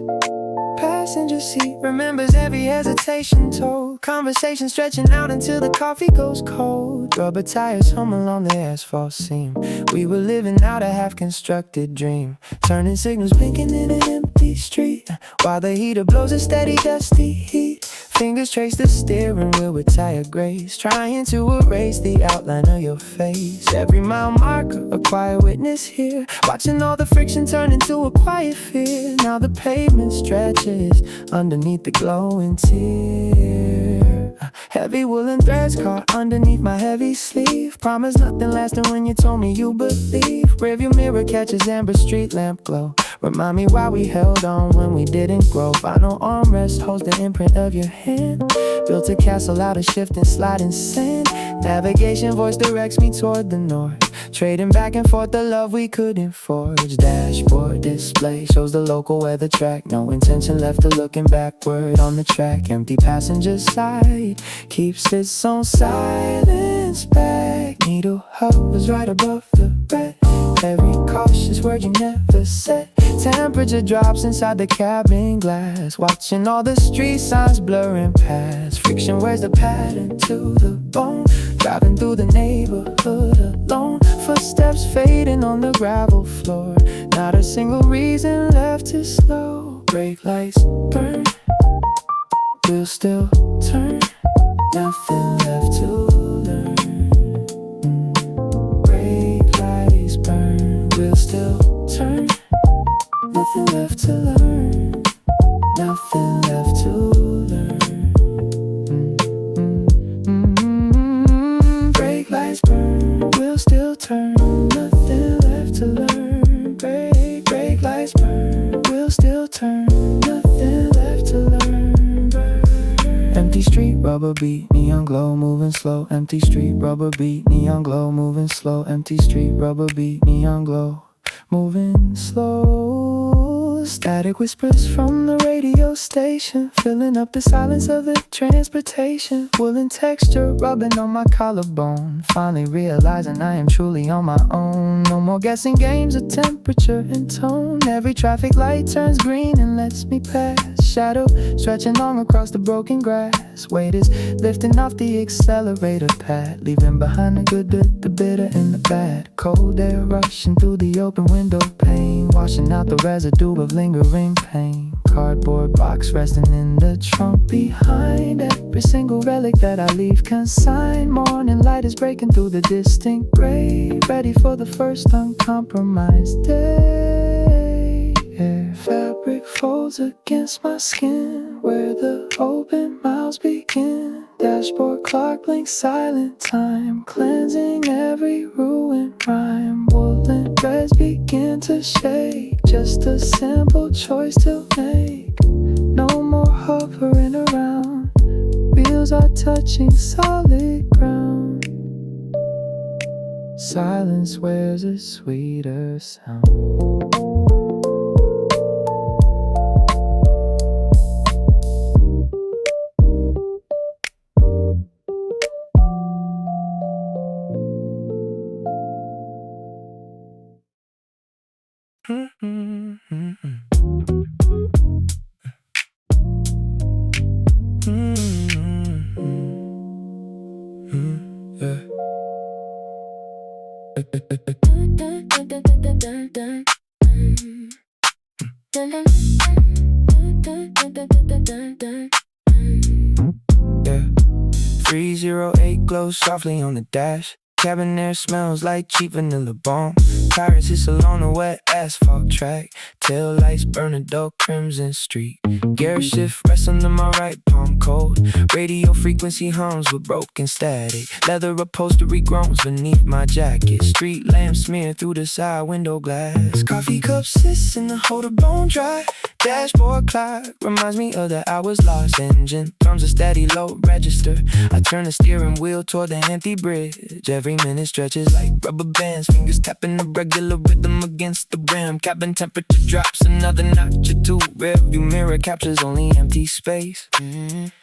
Passenger seat remembers every hesitation told. Conversation stretching out until the coffee goes cold. Rubber tires hum along the asphalt seam. We were living out a half-constructed dream. Turning signals blinking in an empty street. While the heater blows a steady dusty heat. Fingers trace the steering wheel with tired grace. Trying to erase the outline of your face. Every mile marker, a quiet witness here. Watching all the friction turn into a quiet fear. Now the pavement stretches underneath the glowing tear. Heavy woolen threads caught underneath my heavy sleeve. Promise nothing lasting when you told me you believe. Rearview mirror catches amber street lamp glow. Remind me why we held on when we didn't grow. Final armrest holds the imprint of your hand. Built a castle out of shifting sliding sand. Navigation voice directs me toward the north. Trading back and forth the love we couldn't forge. Dashboard display shows the local weather track. No intention left to looking backward on the track. Empty passenger side keeps its own silence back. Needle hovers right above the red. Every cautious word you never said. Temperature drops inside the cabin glass. Watching all the street signs blurring past. Friction wears the pattern to the bone. Driving through the neighborhood alone. Footsteps fading on the gravel floor. Not a single reason left to slow. Brake lights burn, we'll still turn. Nothing left to learn. Brake lights burn, we'll still turn. Nothing left to learn. Nothing left to learn. Brake lights burn, we'll still turn. Nothing left to learn. Brake lights burn, we'll still turn. Nothing left to learn. Empty street, rubber beat, neon glow, moving slow. Empty street, rubber beat, neon glow, moving slow. Empty street, rubber beat, neon glow, moving slow. Static whispers from the radio station, filling up the silence of the transportation. Woolen texture rubbing on my collarbone. Finally realizing I am truly on my own. No more guessing games of temperature and tone. Every traffic light turns green and lets me pass. Shadow stretching long across the broken grass. Weight is lifting off the accelerator pad, leaving behind the good, the bitter, and the bad. Cold air rushing through the open window pane, washing out the residue of lingering pain. Cardboard box resting in the trunk behind. Every single relic that I leave consigned. Morning light is breaking through the distant gray, ready for the first uncompromised day. Fabric folds against my skin, where the open mouths begin. Dashboard clock blinks silent time, cleansing every ruined rhyme. Woolen threads begin to shake, just a simple choice to make. No more hovering around, wheels are touching solid ground. Silence wears a sweeter sound. Yeah. 308 glows softly on the dash. Cabin air smells like cheap vanilla bomb. Tires hiss along the wet asphalt track. Tail lights burn a dull crimson street. Gear shift rests under my right palm cold. Radio frequency hums with broken static. Leather upholstery groans beneath my jacket. Street lamps smear through the side window glass. Coffee cup sits in the holder bone dry. Dashboard clock reminds me of the hours lost. Engine thrums a steady low register. I turn the steering wheel toward the empty bridge. Every minute stretches like rubber bands. Fingers tapping the regular rhythm against the rim. Cabin temperature drops another notch or two. Rearview mirror captures only empty space.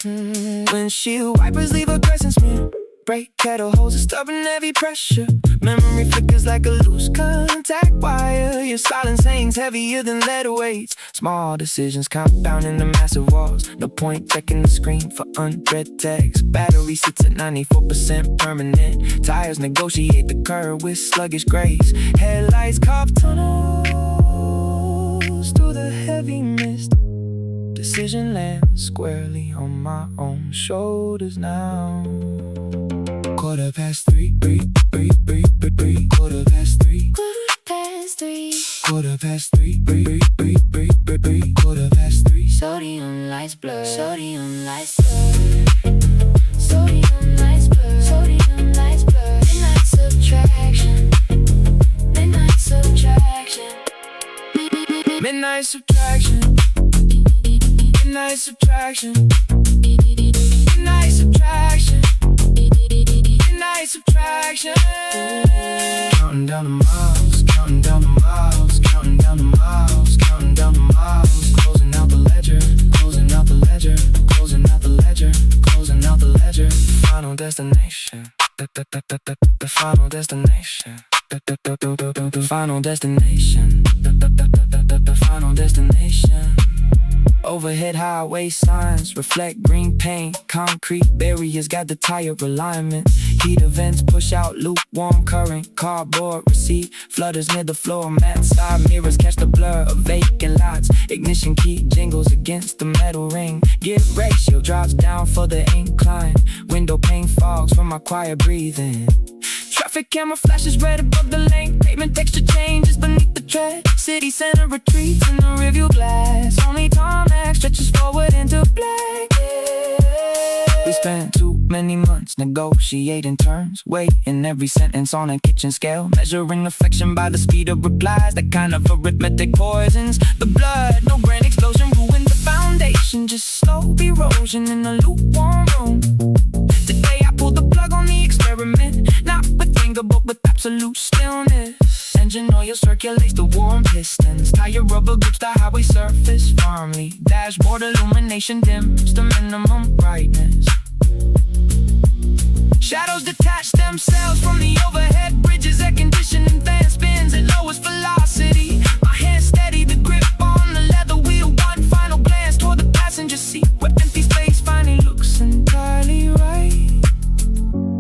Windshield wipers leave a crescent smear. Brake kettle holds a stubborn heavy pressure. Memory flickers like a loose contact wire. Your silence hangs heavier than lead weights. Small decisions compound into massive walls. No point checking the screen for unread text. Battery sits at 94% permanent. Tires negotiate the curve with sluggish grace. Headlights carve tunnels through the heavy mist. Decision lands squarely on my own shoulders now. 3:15, 3:15, 3:15, 3:15, 3:15, 3:15. Sodium lights blur, sodium lights blur, sodium lights blur, sodium lights blur. Midnight subtraction, midnight subtraction, Midnight subtraction, midnight subtraction, midnight subtraction, midnight subtraction. Counting down the miles, counting down the miles, counting down the miles, counting down the miles. Closing out the ledger, closing out the ledger, closing out the ledger, closing out the ledger. Final destination, the final destination. The final destination. The final destination. Overhead highway signs reflect green paint. Concrete barriers got the tire alignment. Heat events push out lukewarm current. Cardboard receipt flutters near the floor mat. Side mirrors catch the blur of vacant lots. Ignition key jingles against the metal ring. Gear ratio drops down for the incline. Window pane fogs from my quiet breathing. Traffic camera flashes red above the lane. Pavement texture changes beneath the tread. City center retreats in the rearview glass. Only tarmac stretches forward into black. We spent too many months negotiating terms, weighing every sentence on a kitchen scale, measuring affection by the speed of replies. That kind of arithmetic poisons the blood. No grand explosion ruined the foundation, just slow erosion in a lukewarm room. Today I pulled the plug on the experiment, not with anger but with absolute stillness. Engine oil circulates the warm pistons. Tire rubber grips the highway surface firmly. Dashboard illumination dims the minimum brightness. Shadows detach themselves from the overhead bridges. Air conditioning fan spins at lowest velocity. My hand steady, the grip on the leather wheel. One final glance toward the passenger seat, where empty space finally looks entirely right.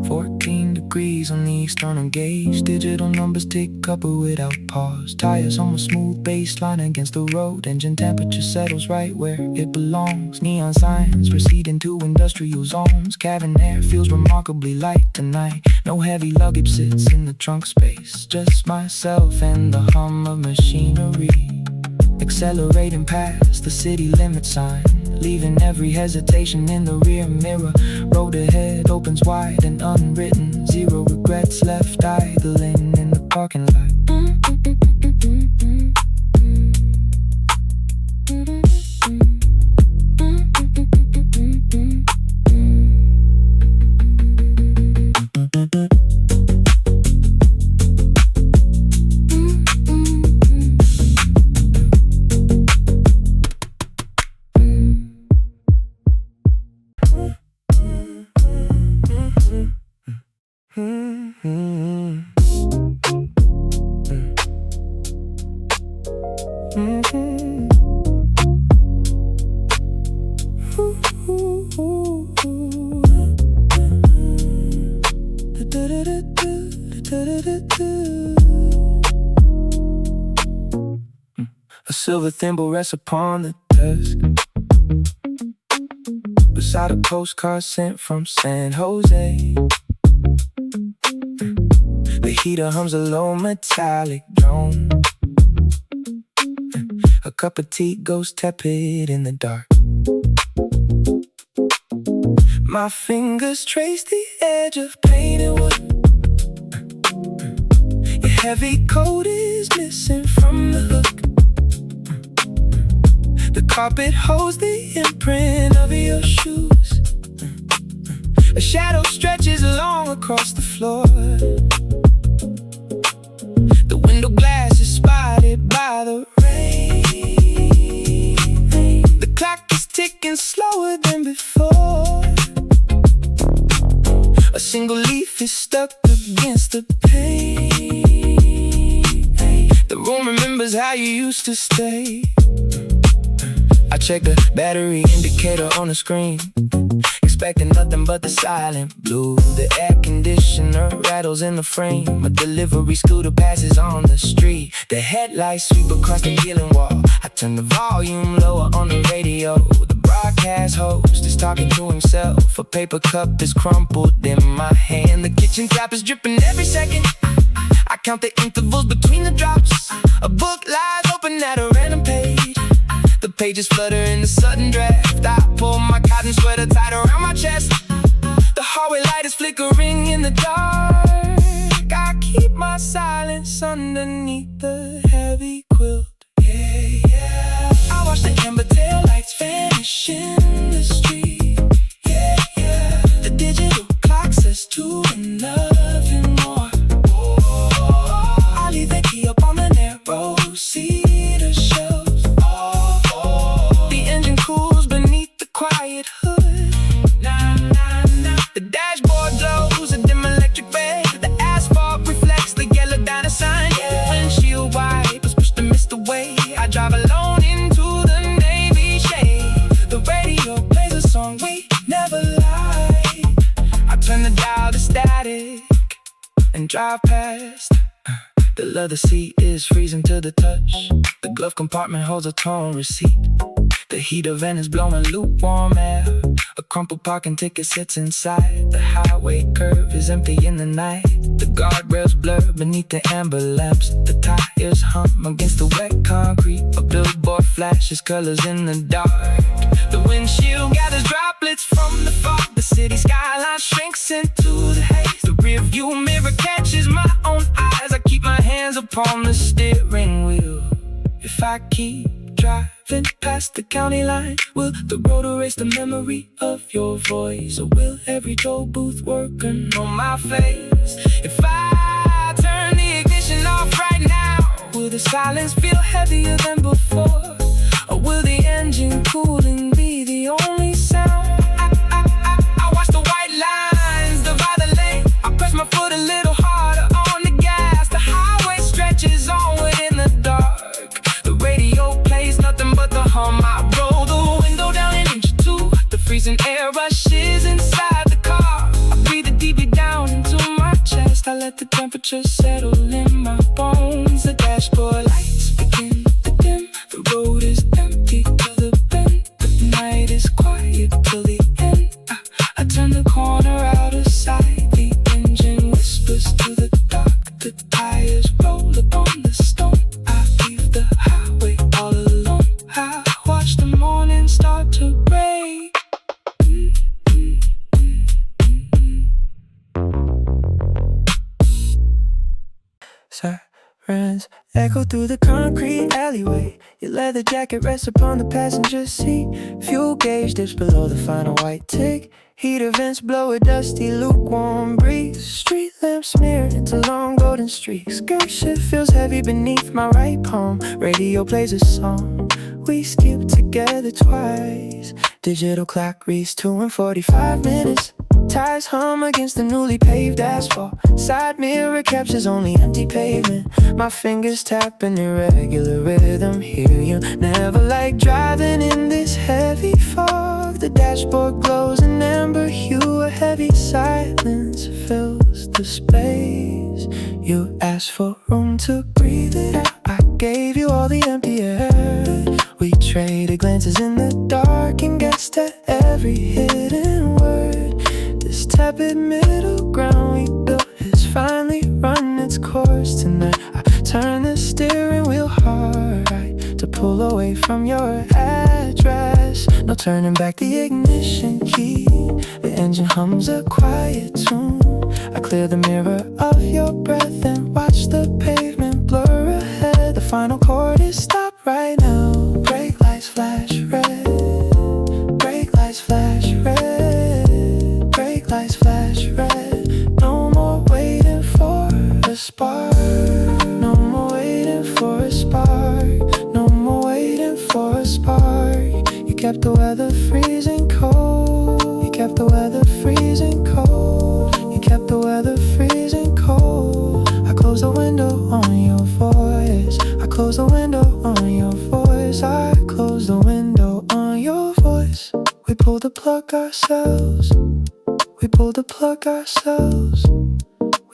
14 degrees on the external gauge. Digital numbers tick upper without pause. Tires on a smooth baseline against the road. Engine temperature settles right where it belongs. Neon signs proceed into industrial zones. Cabin air feels remarkably light tonight. No heavy luggage sits in the trunk space. Just myself and the hum of machinery. Accelerating past the city limit sign, leaving every hesitation in the rear mirror. Road ahead opens wide and unwritten. Zero regrets left idling in the parking lot. A silver thimble rests upon the desk, beside a postcard sent from San Jose. The heater hums a low metallic drone. A cup of tea goes tepid in the dark. My fingers trace the edge of painted wood. Your heavy coat is missing from the hook. The carpet holds the imprint of your shoes. A shadow stretches along across the floor. The window glass is spotted by the rain. The clock is ticking slower than before. A single leaf is stuck against the pane. The room remembers how you used to stay. I check the battery indicator on the screen, expecting nothing but the silent blue. The air conditioner rattles in the frame. A delivery scooter passes on the street. The headlights sweep across the peeling wall. I turn the volume lower on the radio. The broadcast host is talking to himself. A paper cup is crumpled in my hand. The kitchen tap is dripping every second. I count the intervals between the drops. A book lies open at a random page. The pages flutter in the sudden draft. I pull my cotton sweater tight around my chest. The hallway light is flickering in the dark. I keep my silence underneath the heavy quilt. Yeah, yeah. I watch the amber tail lights vanish in the street. Yeah, yeah. The digital clock says 2 and nothing more. I leave the key up on the narrow cedar shelf. Quiet hood. The dashboard glows a dim electric red. The asphalt reflects the yellow down and drive past. The leather seat is freezing to the touch. The glove compartment holds a torn receipt. The heater vent is blowing lukewarm air. A crumpled parking ticket sits inside. The highway curve is empty in the night. The guardrails blur beneath the amber lamps. The tires hum against the wet concrete. A billboard flashes colors in the dark. The windshield gathers droplets from the fog. The city skyline shrinks into the haze. The rear view mirror catches my own eyes. I keep my hands upon the steering wheel. If I keep driving past the county line, will the road erase the memory of your voice? Or will every toll booth working on my face? If I turn the ignition off right now, will the silence feel heavier than before? Or will the engine cooling be the only sound? I watch the white lines divide the lane. I press my foot a little harder on the gas. The highway stretches onward in the dark. The radio plays nothing but the hum. I roll the window down an inch or two. The freezing air rushes inside the car. I breathe it deeply down into my chest. I let the temperature settle in my bones. The dashboard lights begin to dim. The road is empty to the bend, but the night is quiet till the end. I turn the corner out of sight. The engine whispers to the dark. The tires roll upon the stone. I leave the highway all alone. I watch the morning start to break. Sirens echo through the concrete alleyway. Your leather jacket rests upon the passenger seat. Fuel gauge dips below the final white tick. Heater vents blow a dusty, lukewarm breeze. Street lamps smear into long golden streaks. Skirt shift feels heavy beneath my right palm. Radio plays a song. We skip together twice. Digital clock reads 2 and 45 minutes. Tires hum against the newly paved asphalt. Side mirror captures only empty pavement. My fingers tap an irregular rhythm. Hear you never like driving in this heavy fog. The dashboard glows an amber hue. A heavy silence fills the space. You asked for room to breathe it out. I gave you all the empty air. We traded glances in the dark and guessed at every hidden word. This tepid middle ground we built has finally run its course tonight. I turn the steering wheel hard right to pull away from your address. No turning back the ignition key. The engine hums a quiet tune. I clear the mirror of your breath and watch the pavement blur ahead. The final chord is stop right now. Brake lights flash red. Brake lights flash red. Brake lights flash red. No more waiting for a spark. No more waiting for a spark. No more waiting for a spark. You kept the weather freezing cold. You kept the weather freezing cold. You kept the weather freezing cold. I close the window on your voice. I close the window on your voice. I close the window on your voice. We pull the plug ourselves. We pull the plug ourselves.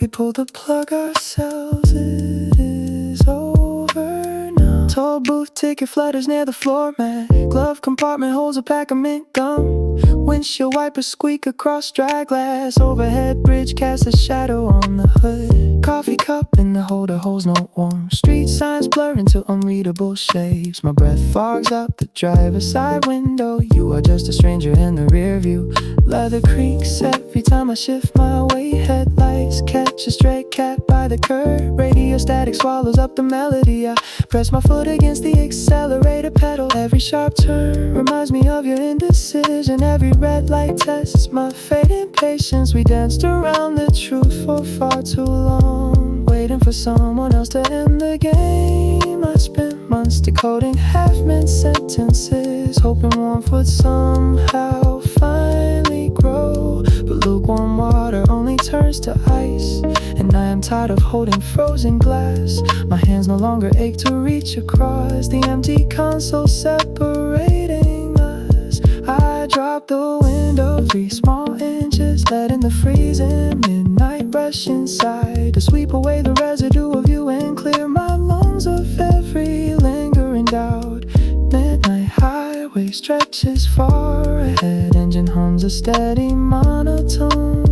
We pull the plug ourselves. It is over now. Toll booth ticket flutters near the floor mat. Glove compartment holds a pack of mint gum. Windshield wipers squeak across dry glass. Overhead bridge casts a shadow on the hood. Coffee cup in the holder holds no warmth. Street signs blur into unreadable shapes. My breath fogs up the driver's side window. You are just a stranger in the rear view. Leather creaks every time I shift my weight. Headlights catch a stray cat by the curb. Radio static swallows up the melody. I press my foot against the accelerator pedal. Every sharp turn reminds me of your indecision. Every red light tests my fading patience. We danced around the truth for far too long, waiting for someone else to end the game. I spent months decoding half-meant sentences, hoping warmth would somehow finally grow. But lukewarm water only turns to ice, and I am tired of holding frozen glass. My hands no longer ache to reach across the empty console separating us. I dropped the window, 3 small inches inches, letting the freezing midnight rush inside to sweep away the residue of you and clear my lungs of every lingering doubt. Midnight highway stretches far ahead, engine hums a steady monotone.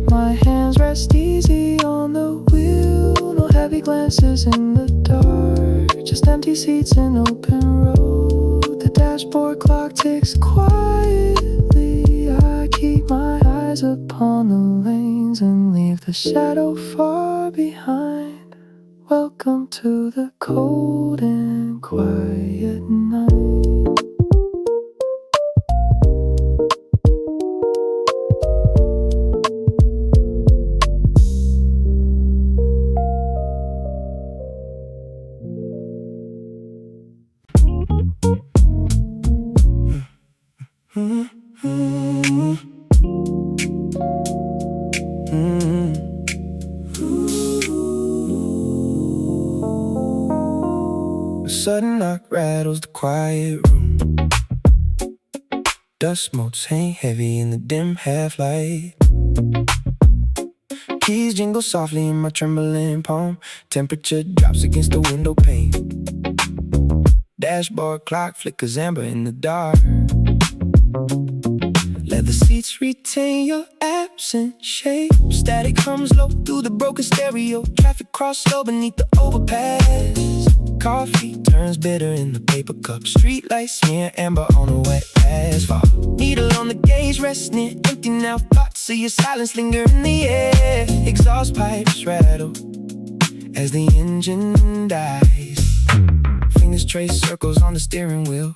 My hands rest easy on the wheel, no heavy glances in the dark, just empty seats and open road. The dashboard clock ticks quietly, I keep my eyes upon the lanes and leave the shadow far behind. Welcome to the cold and quiet night. A sudden knock rattles the quiet room. Dust motes hang heavy in the dim half-light. Keys jingle softly in my trembling palm. Temperature drops against the window pane. Dashboard clock flickers amber in the dark. Leather seats retain your absent shape. Static hums low through the broken stereo. Traffic cross slow beneath the overpass. Coffee turns bitter in the paper cup. Streetlights smear amber on a wet asphalt. Needle on the gauge resting empty now. Thoughts of your silence linger in the air. Exhaust pipes rattle as the engine dies. Fingers trace circles on the steering wheel.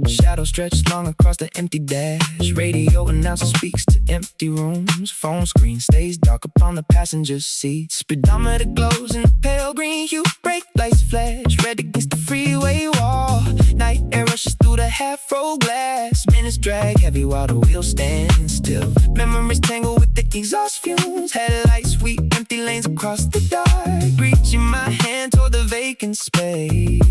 Shadows stretch long across the empty dash. Radio announcer speaks to empty rooms. Phone screen stays dark upon the passenger's seat. Speedometer glows in the pale green hue. Brake lights flash red against the freeway wall. Night air rushes through the half-rolled glass. Minutes drag heavy while the wheels stand still. Memories tangle with the exhaust fumes. Headlights sweep empty lanes across the dark. Reaching my hand toward the vacant space.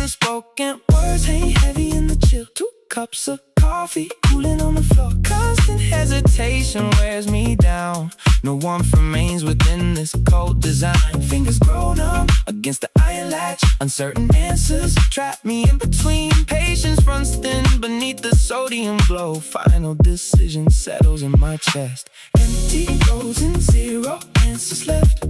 Spoken words hang heavy in the chill. 2 cups of coffee cooling on the floor. Constant hesitation wears me down. No warmth remains within this cold design. Fingers grow numb against the iron latch. Uncertain answers trap me in between. Patience runs thin beneath the sodium glow. Final decision settles in my chest. Empty roads and zero answers left.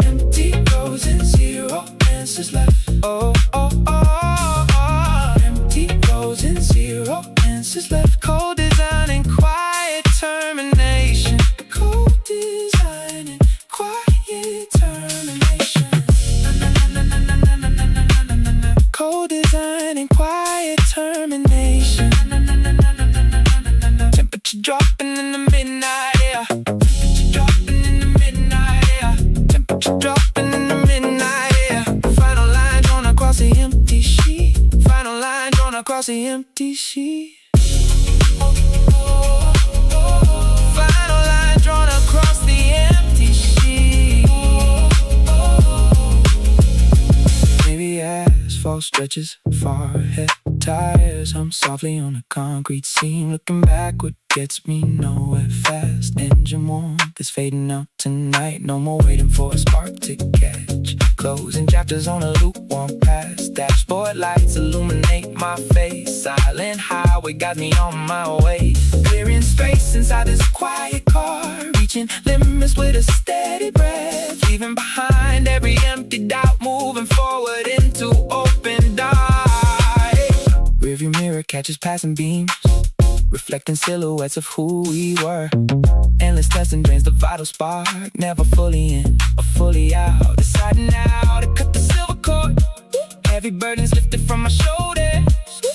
Empty roads and zero answers left. Oh, oh, oh, oh. Empty roads and zero answers left. Cold design and quiet termination. Cold design and quiet termination. Cold design and quiet termination. Temperature dropping in the midnight air. Temperature dropping in the midnight air. Temperature dropping in the midnight air. Final line drawn across the empty sheet. Final line drawn across the empty sheet. Final line drawn across the empty sheet. Maybe asphalt stretches far ahead. Tires hum softly on a concrete seam. Looking backward gets me nowhere fast. Engine warmth is fading out tonight. No more waiting for a spark to catch. Closing chapters on a lukewarm past. Dashboard lights illuminate my face. Silent highway got me on my way. Clearing space inside this quiet car. Reaching limits with a steady breath. Leaving behind every empty doubt. Moving forward into open dark. Rearview mirror catches passing beams, reflecting silhouettes of who we were. Endless testing drains the vital spark. Never fully in or fully out. Deciding now to cut the silver cord. Heavy burdens lifted from my shoulders.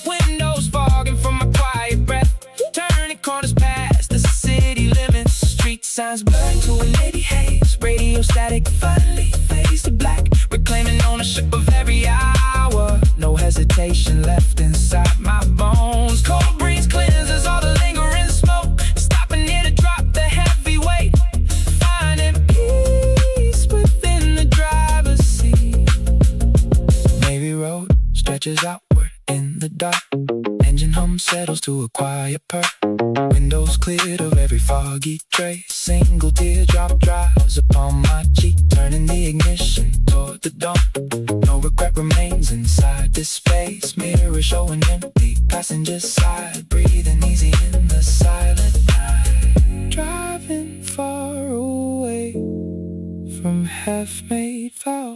Windows fogging from my quiet breath. Turning corners past the city limits. Street signs blurring to a lady haze. Radio static finally fades to black. Reclaiming ownership of every hour. No hesitation left inside my bones. Cold breeze cleanses all the lingering smoke. Stopping here to drop the heavy weight. Finding peace within the driver's seat. Navy road stretches outward in the dark. Engine to a quiet purr. Windows cleared of every foggy trace. Single teardrop dries upon my cheek, turning the ignition toward the dawn. No regret remains inside this space. Mirror showing empty passenger side, breathing easy in the silent night. Driving far away from half-made vows.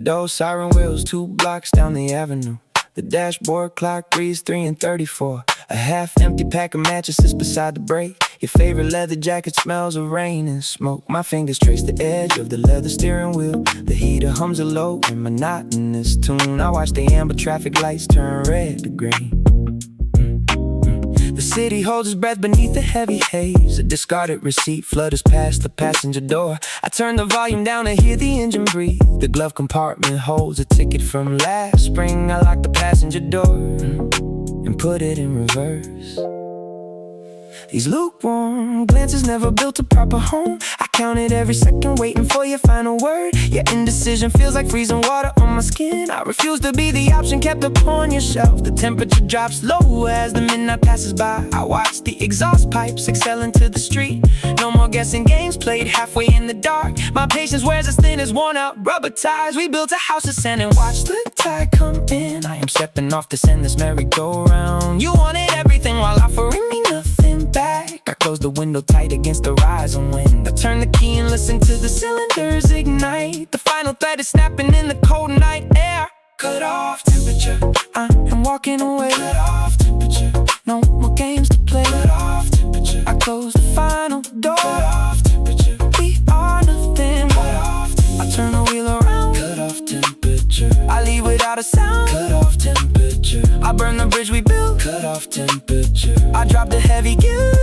Those siren wheels 2 blocks down the avenue. The dashboard clock reads 3:34. A half-empty pack of mattresses beside the brake. Your favorite leather jacket smells of rain and smoke. My fingers trace the edge of the leather steering wheel. The heater hums a low and monotonous tune. I watch the amber traffic lights turn red to green. The city holds its breath beneath the heavy haze. A discarded receipt flutters past the passenger door. I turn the volume down to hear the engine breathe. The glove compartment holds a ticket from last spring. I lock the passenger door and put it in reverse. These lukewarm glances never built a proper home. I counted every second waiting for your final word. Your indecision feels like freezing water on my skin. I refuse to be the option kept upon your shelf. The temperature drops low as the midnight passes by. I watch the exhaust pipes excel into the street. No more guessing games played halfway in the dark. My patience wears as thin as worn out rubber ties. We built a house of sand and watched the tide come in. I am stepping off this endless merry-go-round. You wanted everything while offering me nothing back. I close the window tight against the rising wind. I turn the key and listen to the cylinders ignite. The final thread is snapping in the cold night air. Cut off temperature, I am walking away. Cut off temperature, no more games to play. Cut off temperature, I close the final door. Cut off temperature, we are nothing. Cut off temperature, I turn the wheel around. Cut off temperature, I leave without a sound. Cut off temperature, I burn the bridge we built. Cut off temperature, I drop the heavy gear.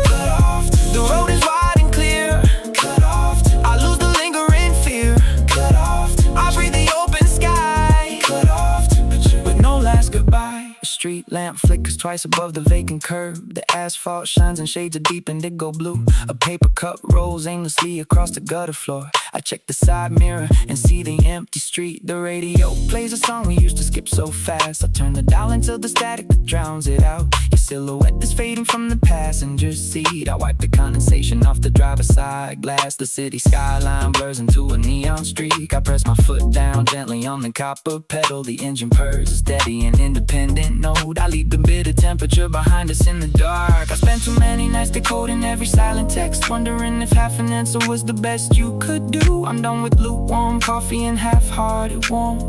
Cut off temperature, the road is wide and clear. Cut off temperature, I lose the lingering fear. Cut off temperature, I breathe the open sky. Cut off temperature, with no last goodbye. A street lamp flickers twice above the vacant curb. The asphalt shines in shades of deep indigo blue. A paper cup rolls aimlessly across the gutter floor. I check the side mirror and see the empty street. The radio plays a song we used to skip so fast. I turn the dial until the static drowns it out. Your silhouette is fading from the passenger seat. I wipe the condensation off the driver's side glass. The city skyline blurs into a neon streak. I press my foot down gently on the copper pedal. The engine purrs a steady and independent note. I leave the bitter temperature behind us in the dark. I spent too many nights decoding every silent text, wondering if half an answer was the best you could do. I'm done with lukewarm coffee and half-hearted warmth.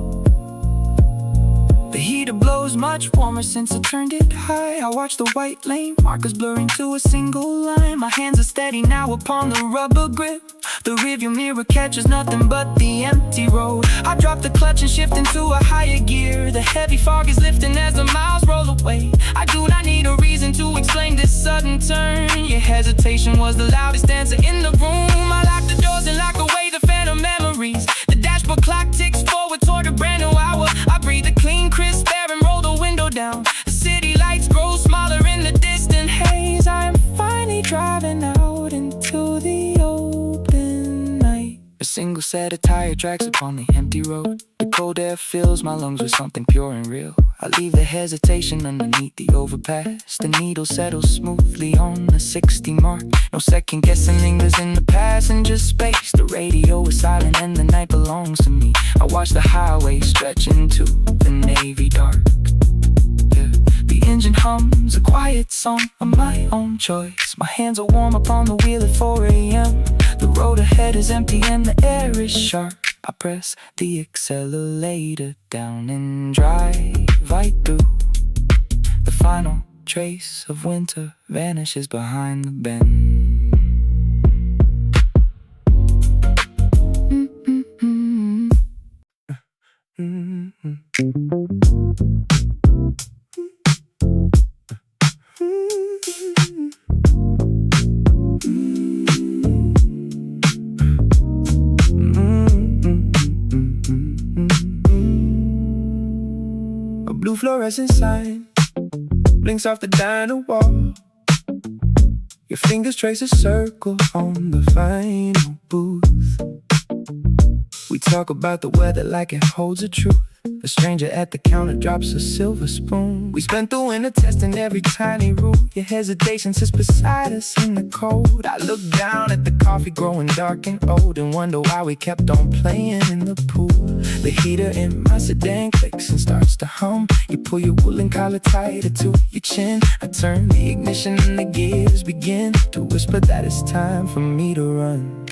The heater blows much warmer since I turned it high. I watch the white lane markers blur into a single line. My hands are steady now upon the rubber grip. The rearview mirror catches nothing but the empty road. I drop the clutch and shift into a higher gear. The heavy fog is lifting as the miles roll away. I do not need a reason to explain this sudden turn. Your hesitation was the loudest answer in the room. I lock the doors and lock away the phantom memories. The dashboard clock ticks forward toward a brand new hour. I breathe a clean, crisp air and roll the window down. The city lights grow smaller in the distant haze. I am finally driving out into the open night. A single set of tire tracks upon the empty road. The cold air fills my lungs with something pure and real. I leave the hesitation underneath the overpass. The needle settles smoothly on the 60 mark. No second guessing lingers in the passenger space. The radio is silent and the night belongs to me. I watch the highway stretch into the navy dark. Yeah. The engine hums a quiet song of my own choice. My hands are warm upon the wheel at 4 a.m. The road ahead is empty and the air is sharp. I press the accelerator down and drive right through. The final trace of winter vanishes behind the bend. Blue fluorescent fluorescent sign blinks off the diner wall. Your fingers trace a circle on the vinyl booth. We talk about the weather like it holds a truth. A stranger at the counter drops a silver spoon. We spent the winter testing every tiny rule. Your hesitation sits beside us in the cold. I look down at the coffee growing dark and old and wonder why we kept on playing in the pool. The heater in my sedan clicks and starts to hum. You pull your woolen collar tighter to your chin. I turn the ignition and the gears begin to whisper that it's time for me to run.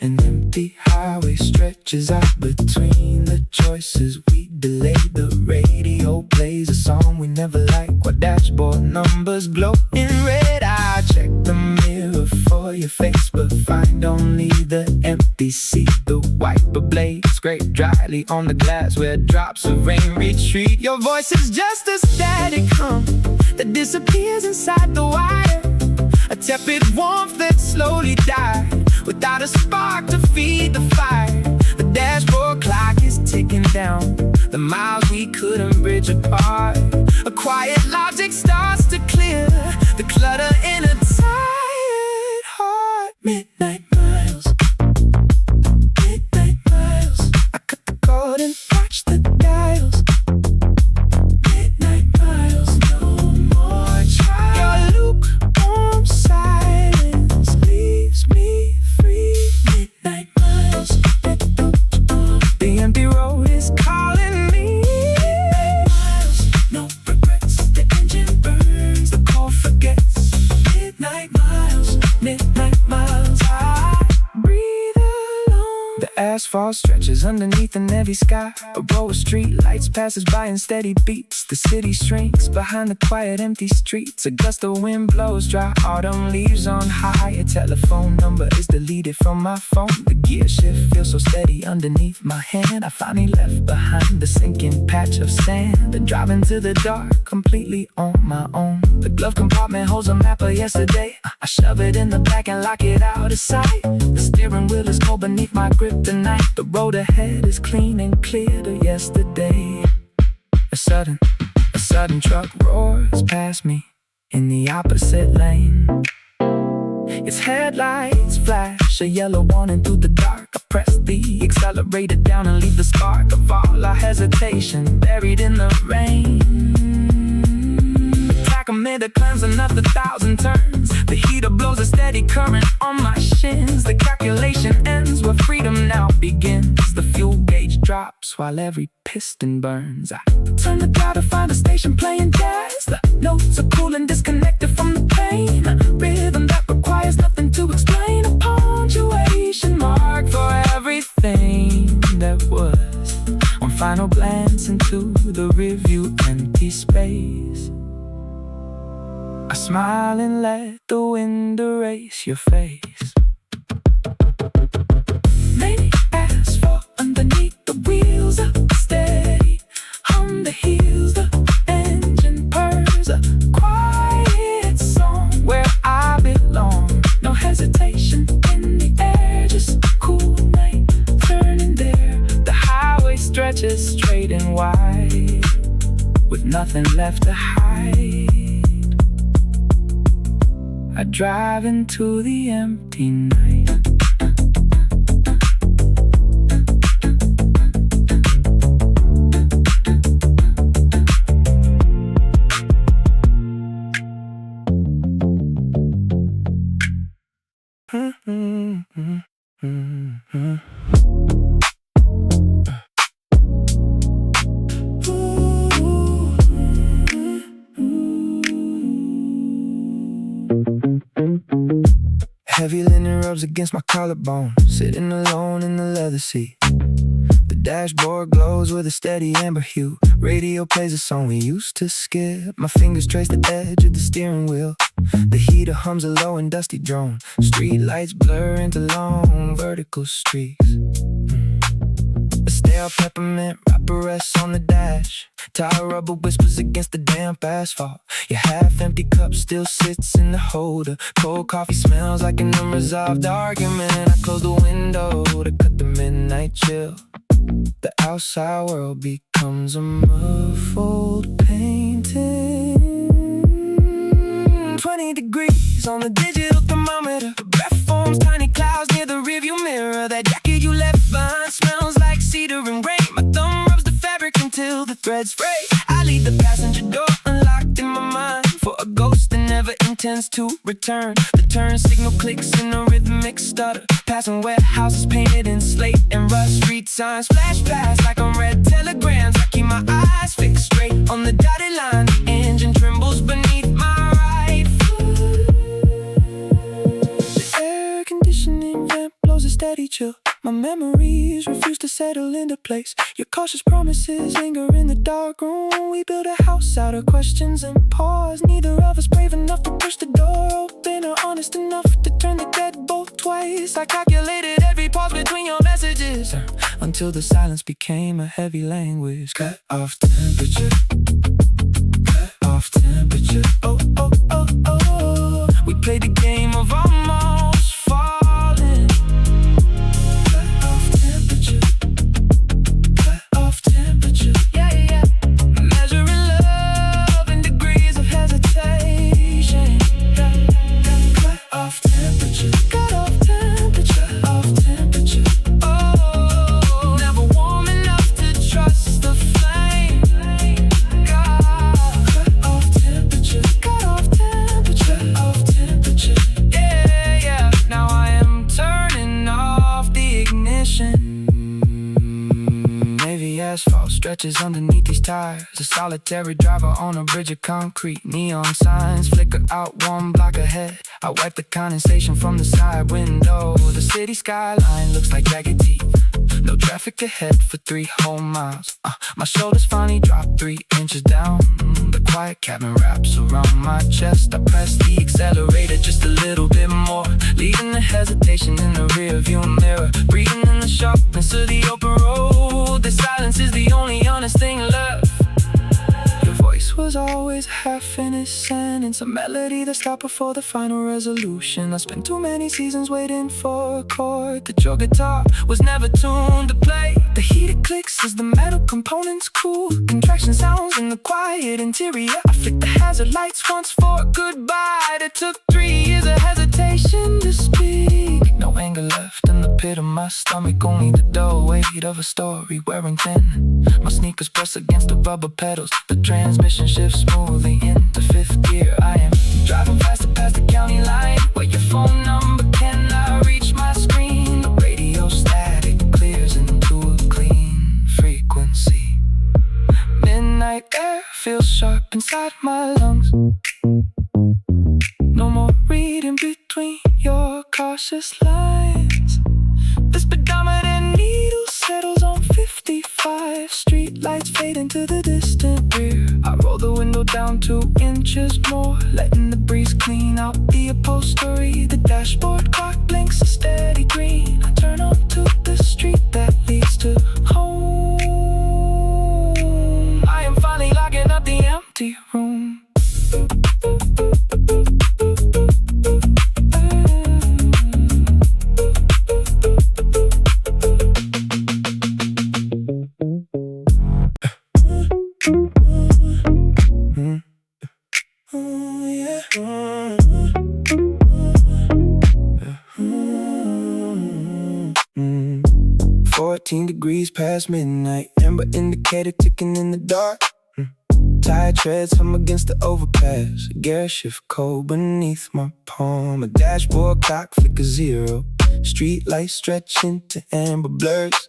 An empty highway stretches out between the choices we delayed. The radio plays a song we never like, while dashboard numbers glow in red. I check the mirror for your face, but find only the empty seat. The wiper blade scrape dryly on the glass where drops of rain retreat. Your voice is just a static hum that disappears inside the wire. A tepid warmth that slowly died without a spark to feed the fire. The dashboard clock is ticking down the miles we couldn't bridge apart. A quiet logic starts to clear the clutter in a tired heart. Midnight miles, midnight miles. I cut the cord and watch the dials. Midnight miles, no more trial. Your lukewarm silence leaves me free. Midnight miles. The empty road is calling me. Midnight miles, no regrets. The engine burns, the core forgets. Midnight miles, midnight miles. I breathe alone. The asphalt stretches underneath an heavy sky. A row of street lights passes by in steady beats. The city shrinks behind the quiet empty streets. A gust of wind blows dry autumn leaves on high. A telephone number is deleted from my phone. The gear shift feels so steady underneath my hand. I finally left behind the sinking patch of sand and drive into the dark completely on my own. The glove compartment holds a map of yesterday. I shove it in the back and lock it out of sight. The steering wheel is cold beneath my grip tonight. The road ahead is clean and clear to yesterday. A sudden truck roars past me in the opposite lane. Its headlights flash a yellow warning through the dark. I press the accelerator down and leave the spark of all our hesitation buried in the rain. Amid a cleansing of 1,000 turns, the heater blows a steady current on my shins. The calculation ends where freedom now begins. The fuel gauge drops while every piston burns. I turn the dial to find a station playing jazz. The notes are cool and disconnected from the pain. A rhythm that requires nothing to explain. A punctuation mark for everything that was. One final glance into the rearview empty space. I smile and let the wind erase your face. Rainy asphalt underneath the wheels, a steady hum that heals. The engine purrs, a quiet song where I belong. No hesitation in the air, just cool night turning there. The highway stretches straight and wide with nothing left to hide. I drive into the empty night. Heavy linen rubs against my collarbone, sitting alone in the leather seat. The dashboard glows with a steady amber hue. Radio plays a song we used to skip. My fingers trace the edge of the steering wheel. The heater hums a low and dusty drone. Street lights blur into long vertical streaks. A stale peppermint wrapper rests on the dash. Tire rubber whispers against the damp asphalt. Your half-empty cup still sits in the holder. Cold coffee smells like an unresolved argument. I close the window to cut the midnight chill. The outside world becomes a muffled pain. 120 degrees on the digital thermometer. The breath forms tiny clouds near the rearview mirror. That jacket you left behind smells like cedar and rain. My thumb rubs the fabric until the threads fray. I leave the passenger door unlocked in my mind for a ghost that never intends to return. The turn signal clicks in a rhythmic stutter. Passing warehouses painted in slate and rust. Street signs flash past like unread telegrams. I keep my eyes fixed straight on the dotted line. The engine trembles beneath my right foot. The air conditioning vent blows a steady chill. My memories refuse to settle into place. Your cautious promises linger in the dark room. We build a house out of questions and pause. Neither of us brave enough to push the door open or honest enough to turn the deadbolt twice. I calculated every pause between your messages until the silence became a heavy language. Cut off temperature. Cut off temperature. Oh, oh, oh, oh. We played the game of almost falling. Yeah, yeah. Measuring love in degrees of hesitation. Cut off temperature. Cut off temperature. Cut off temperature. Oh, never warm enough to trust the flame. Cut off temperature. Cut off temperature. Cut off temperature. Yeah, yeah. Now I am turning off the ignition. Asphalt stretches underneath these tires. A solitary driver on a bridge of concrete. Neon signs flicker out 1 block ahead. I wipe the condensation from the side window. The city skyline looks like jagged teeth. No traffic ahead for 3 whole miles. My shoulders finally drop 3 inches down. The quiet cabin wraps around my chest. I press the accelerator just a little bit more, leaving the hesitation in the rear view mirror. Breathing in the sharpness of the open road. The silence is the only honest thing left. Your voice was always half in a sentence, a melody that stopped before the final resolution. I spent too many seasons waiting for a chord that your guitar was never tuned to play. The heater clicks as the metal components cool. Contraction sounds in the quiet interior. I flicked the hazard lights once for a goodbye. It took 3 years of hesitation to speak. No anger left in the pit of my stomach, only the dull weight of a story wearing thin. My sneakers press against the rubber pedals. The transmission shifts smoothly into 5th gear. I am driving faster past the county line, where your phone number cannot reach my screen. The radio static clears into a clean frequency. Midnight air feels sharp inside my lungs. No more reading between your cautious lines. The speedometer needle settles on 55. Street lights fade into the distant rear. I roll the window down 2 inches more, letting the breeze clean out the upholstery. The dashboard clock blinks a steady green. I turn onto the street that leads to home. I am finally locking up the empty room. 14 degrees past midnight, amber indicator ticking in the dark. Tired treads hum against the overpass. A gear shift cold beneath my palm. A dashboard clock flickers 0. Street lights stretch into amber blurs.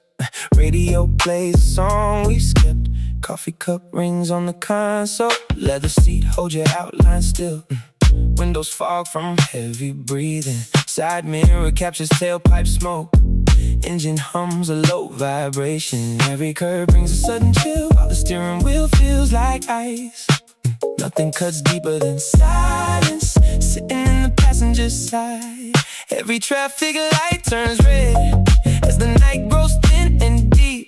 Radio plays a song we skipped. Coffee cup rings on the console. Leather seat hold your outline still. Windows fog from heavy breathing. Side mirror captures tailpipe smoke. Engine hums a low vibration. Every curve brings a sudden chill, while the steering wheel feels like ice. Nothing cuts deeper than silence, sitting in the passenger side. Every traffic light turns red as the night grows thin and deep.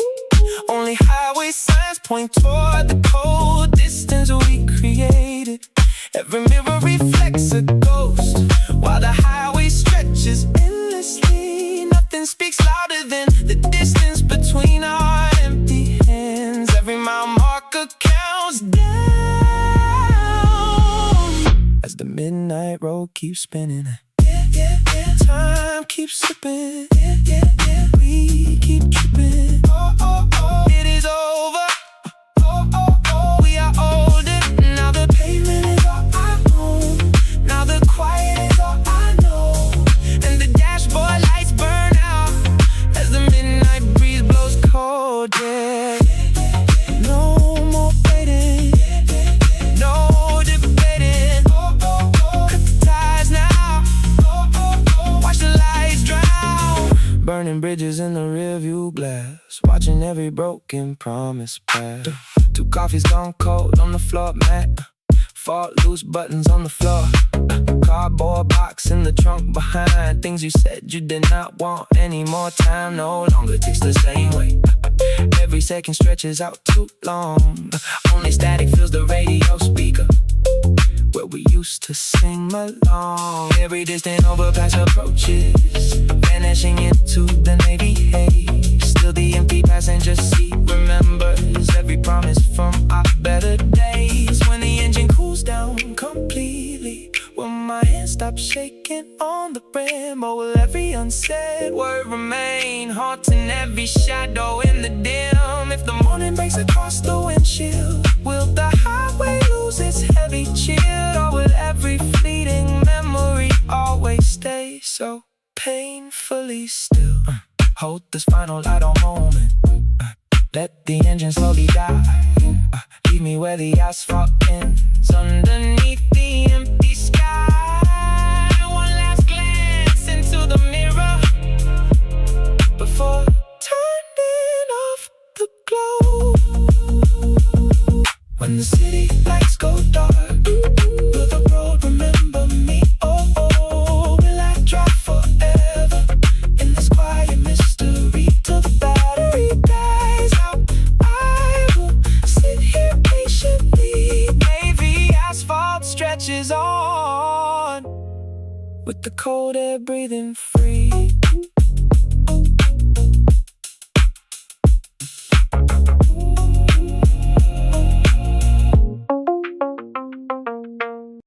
Only highway signs point toward the cold distance we created. Every mirror reflects a ghost, while the highway stretches endlessly. Nothing speaks louder than the distance between our empty hands. Every mile marker counts down as the midnight midnight road keeps spinning. Time keeps slipping. We keep tripping. It is over. We are older. Now the pavement is all I own. Now the quiet is all I know. And the dashboard lights burn out as the midnight breeze blows cold, yeah. No more waiting. No debating. Cut the ties now. Watch the lights drown. Burning bridges in the rearview glass. Watching every broken promise pass. 2 coffees gone cold on the floor mat. 4 loose buttons on the floor. Cardboard box in the trunk behind. Things you said you did not want anymore. Time no longer ticks the same way. Every second stretches out too long. Only static fills the radio speaker where we used to sing along. Every distant overpass approaches, vanishing into the navy haze. Still the empty passenger seat remembers every promise from our better days. When the engine cools down completely, will my hand stop shaking on the rim? Or will every unsaid word remain haunting every shadow in the dim? If the morning breaks across the windshield, will the highway lose its heavy chill? Or will every fleeting memory always stay so painfully still? Hold this final light on moment. Let the engine slowly die. Leave me where the asphalt ends, underneath the empty sky. One last glance into the mirror before turning off the glow. When the city lights go dark, will the road remember me? Oh, oh, will I drive forever in this quiet mystery till the battery dies out? I will sit here patiently. Maybe asphalt stretches on with the cold air breathing free.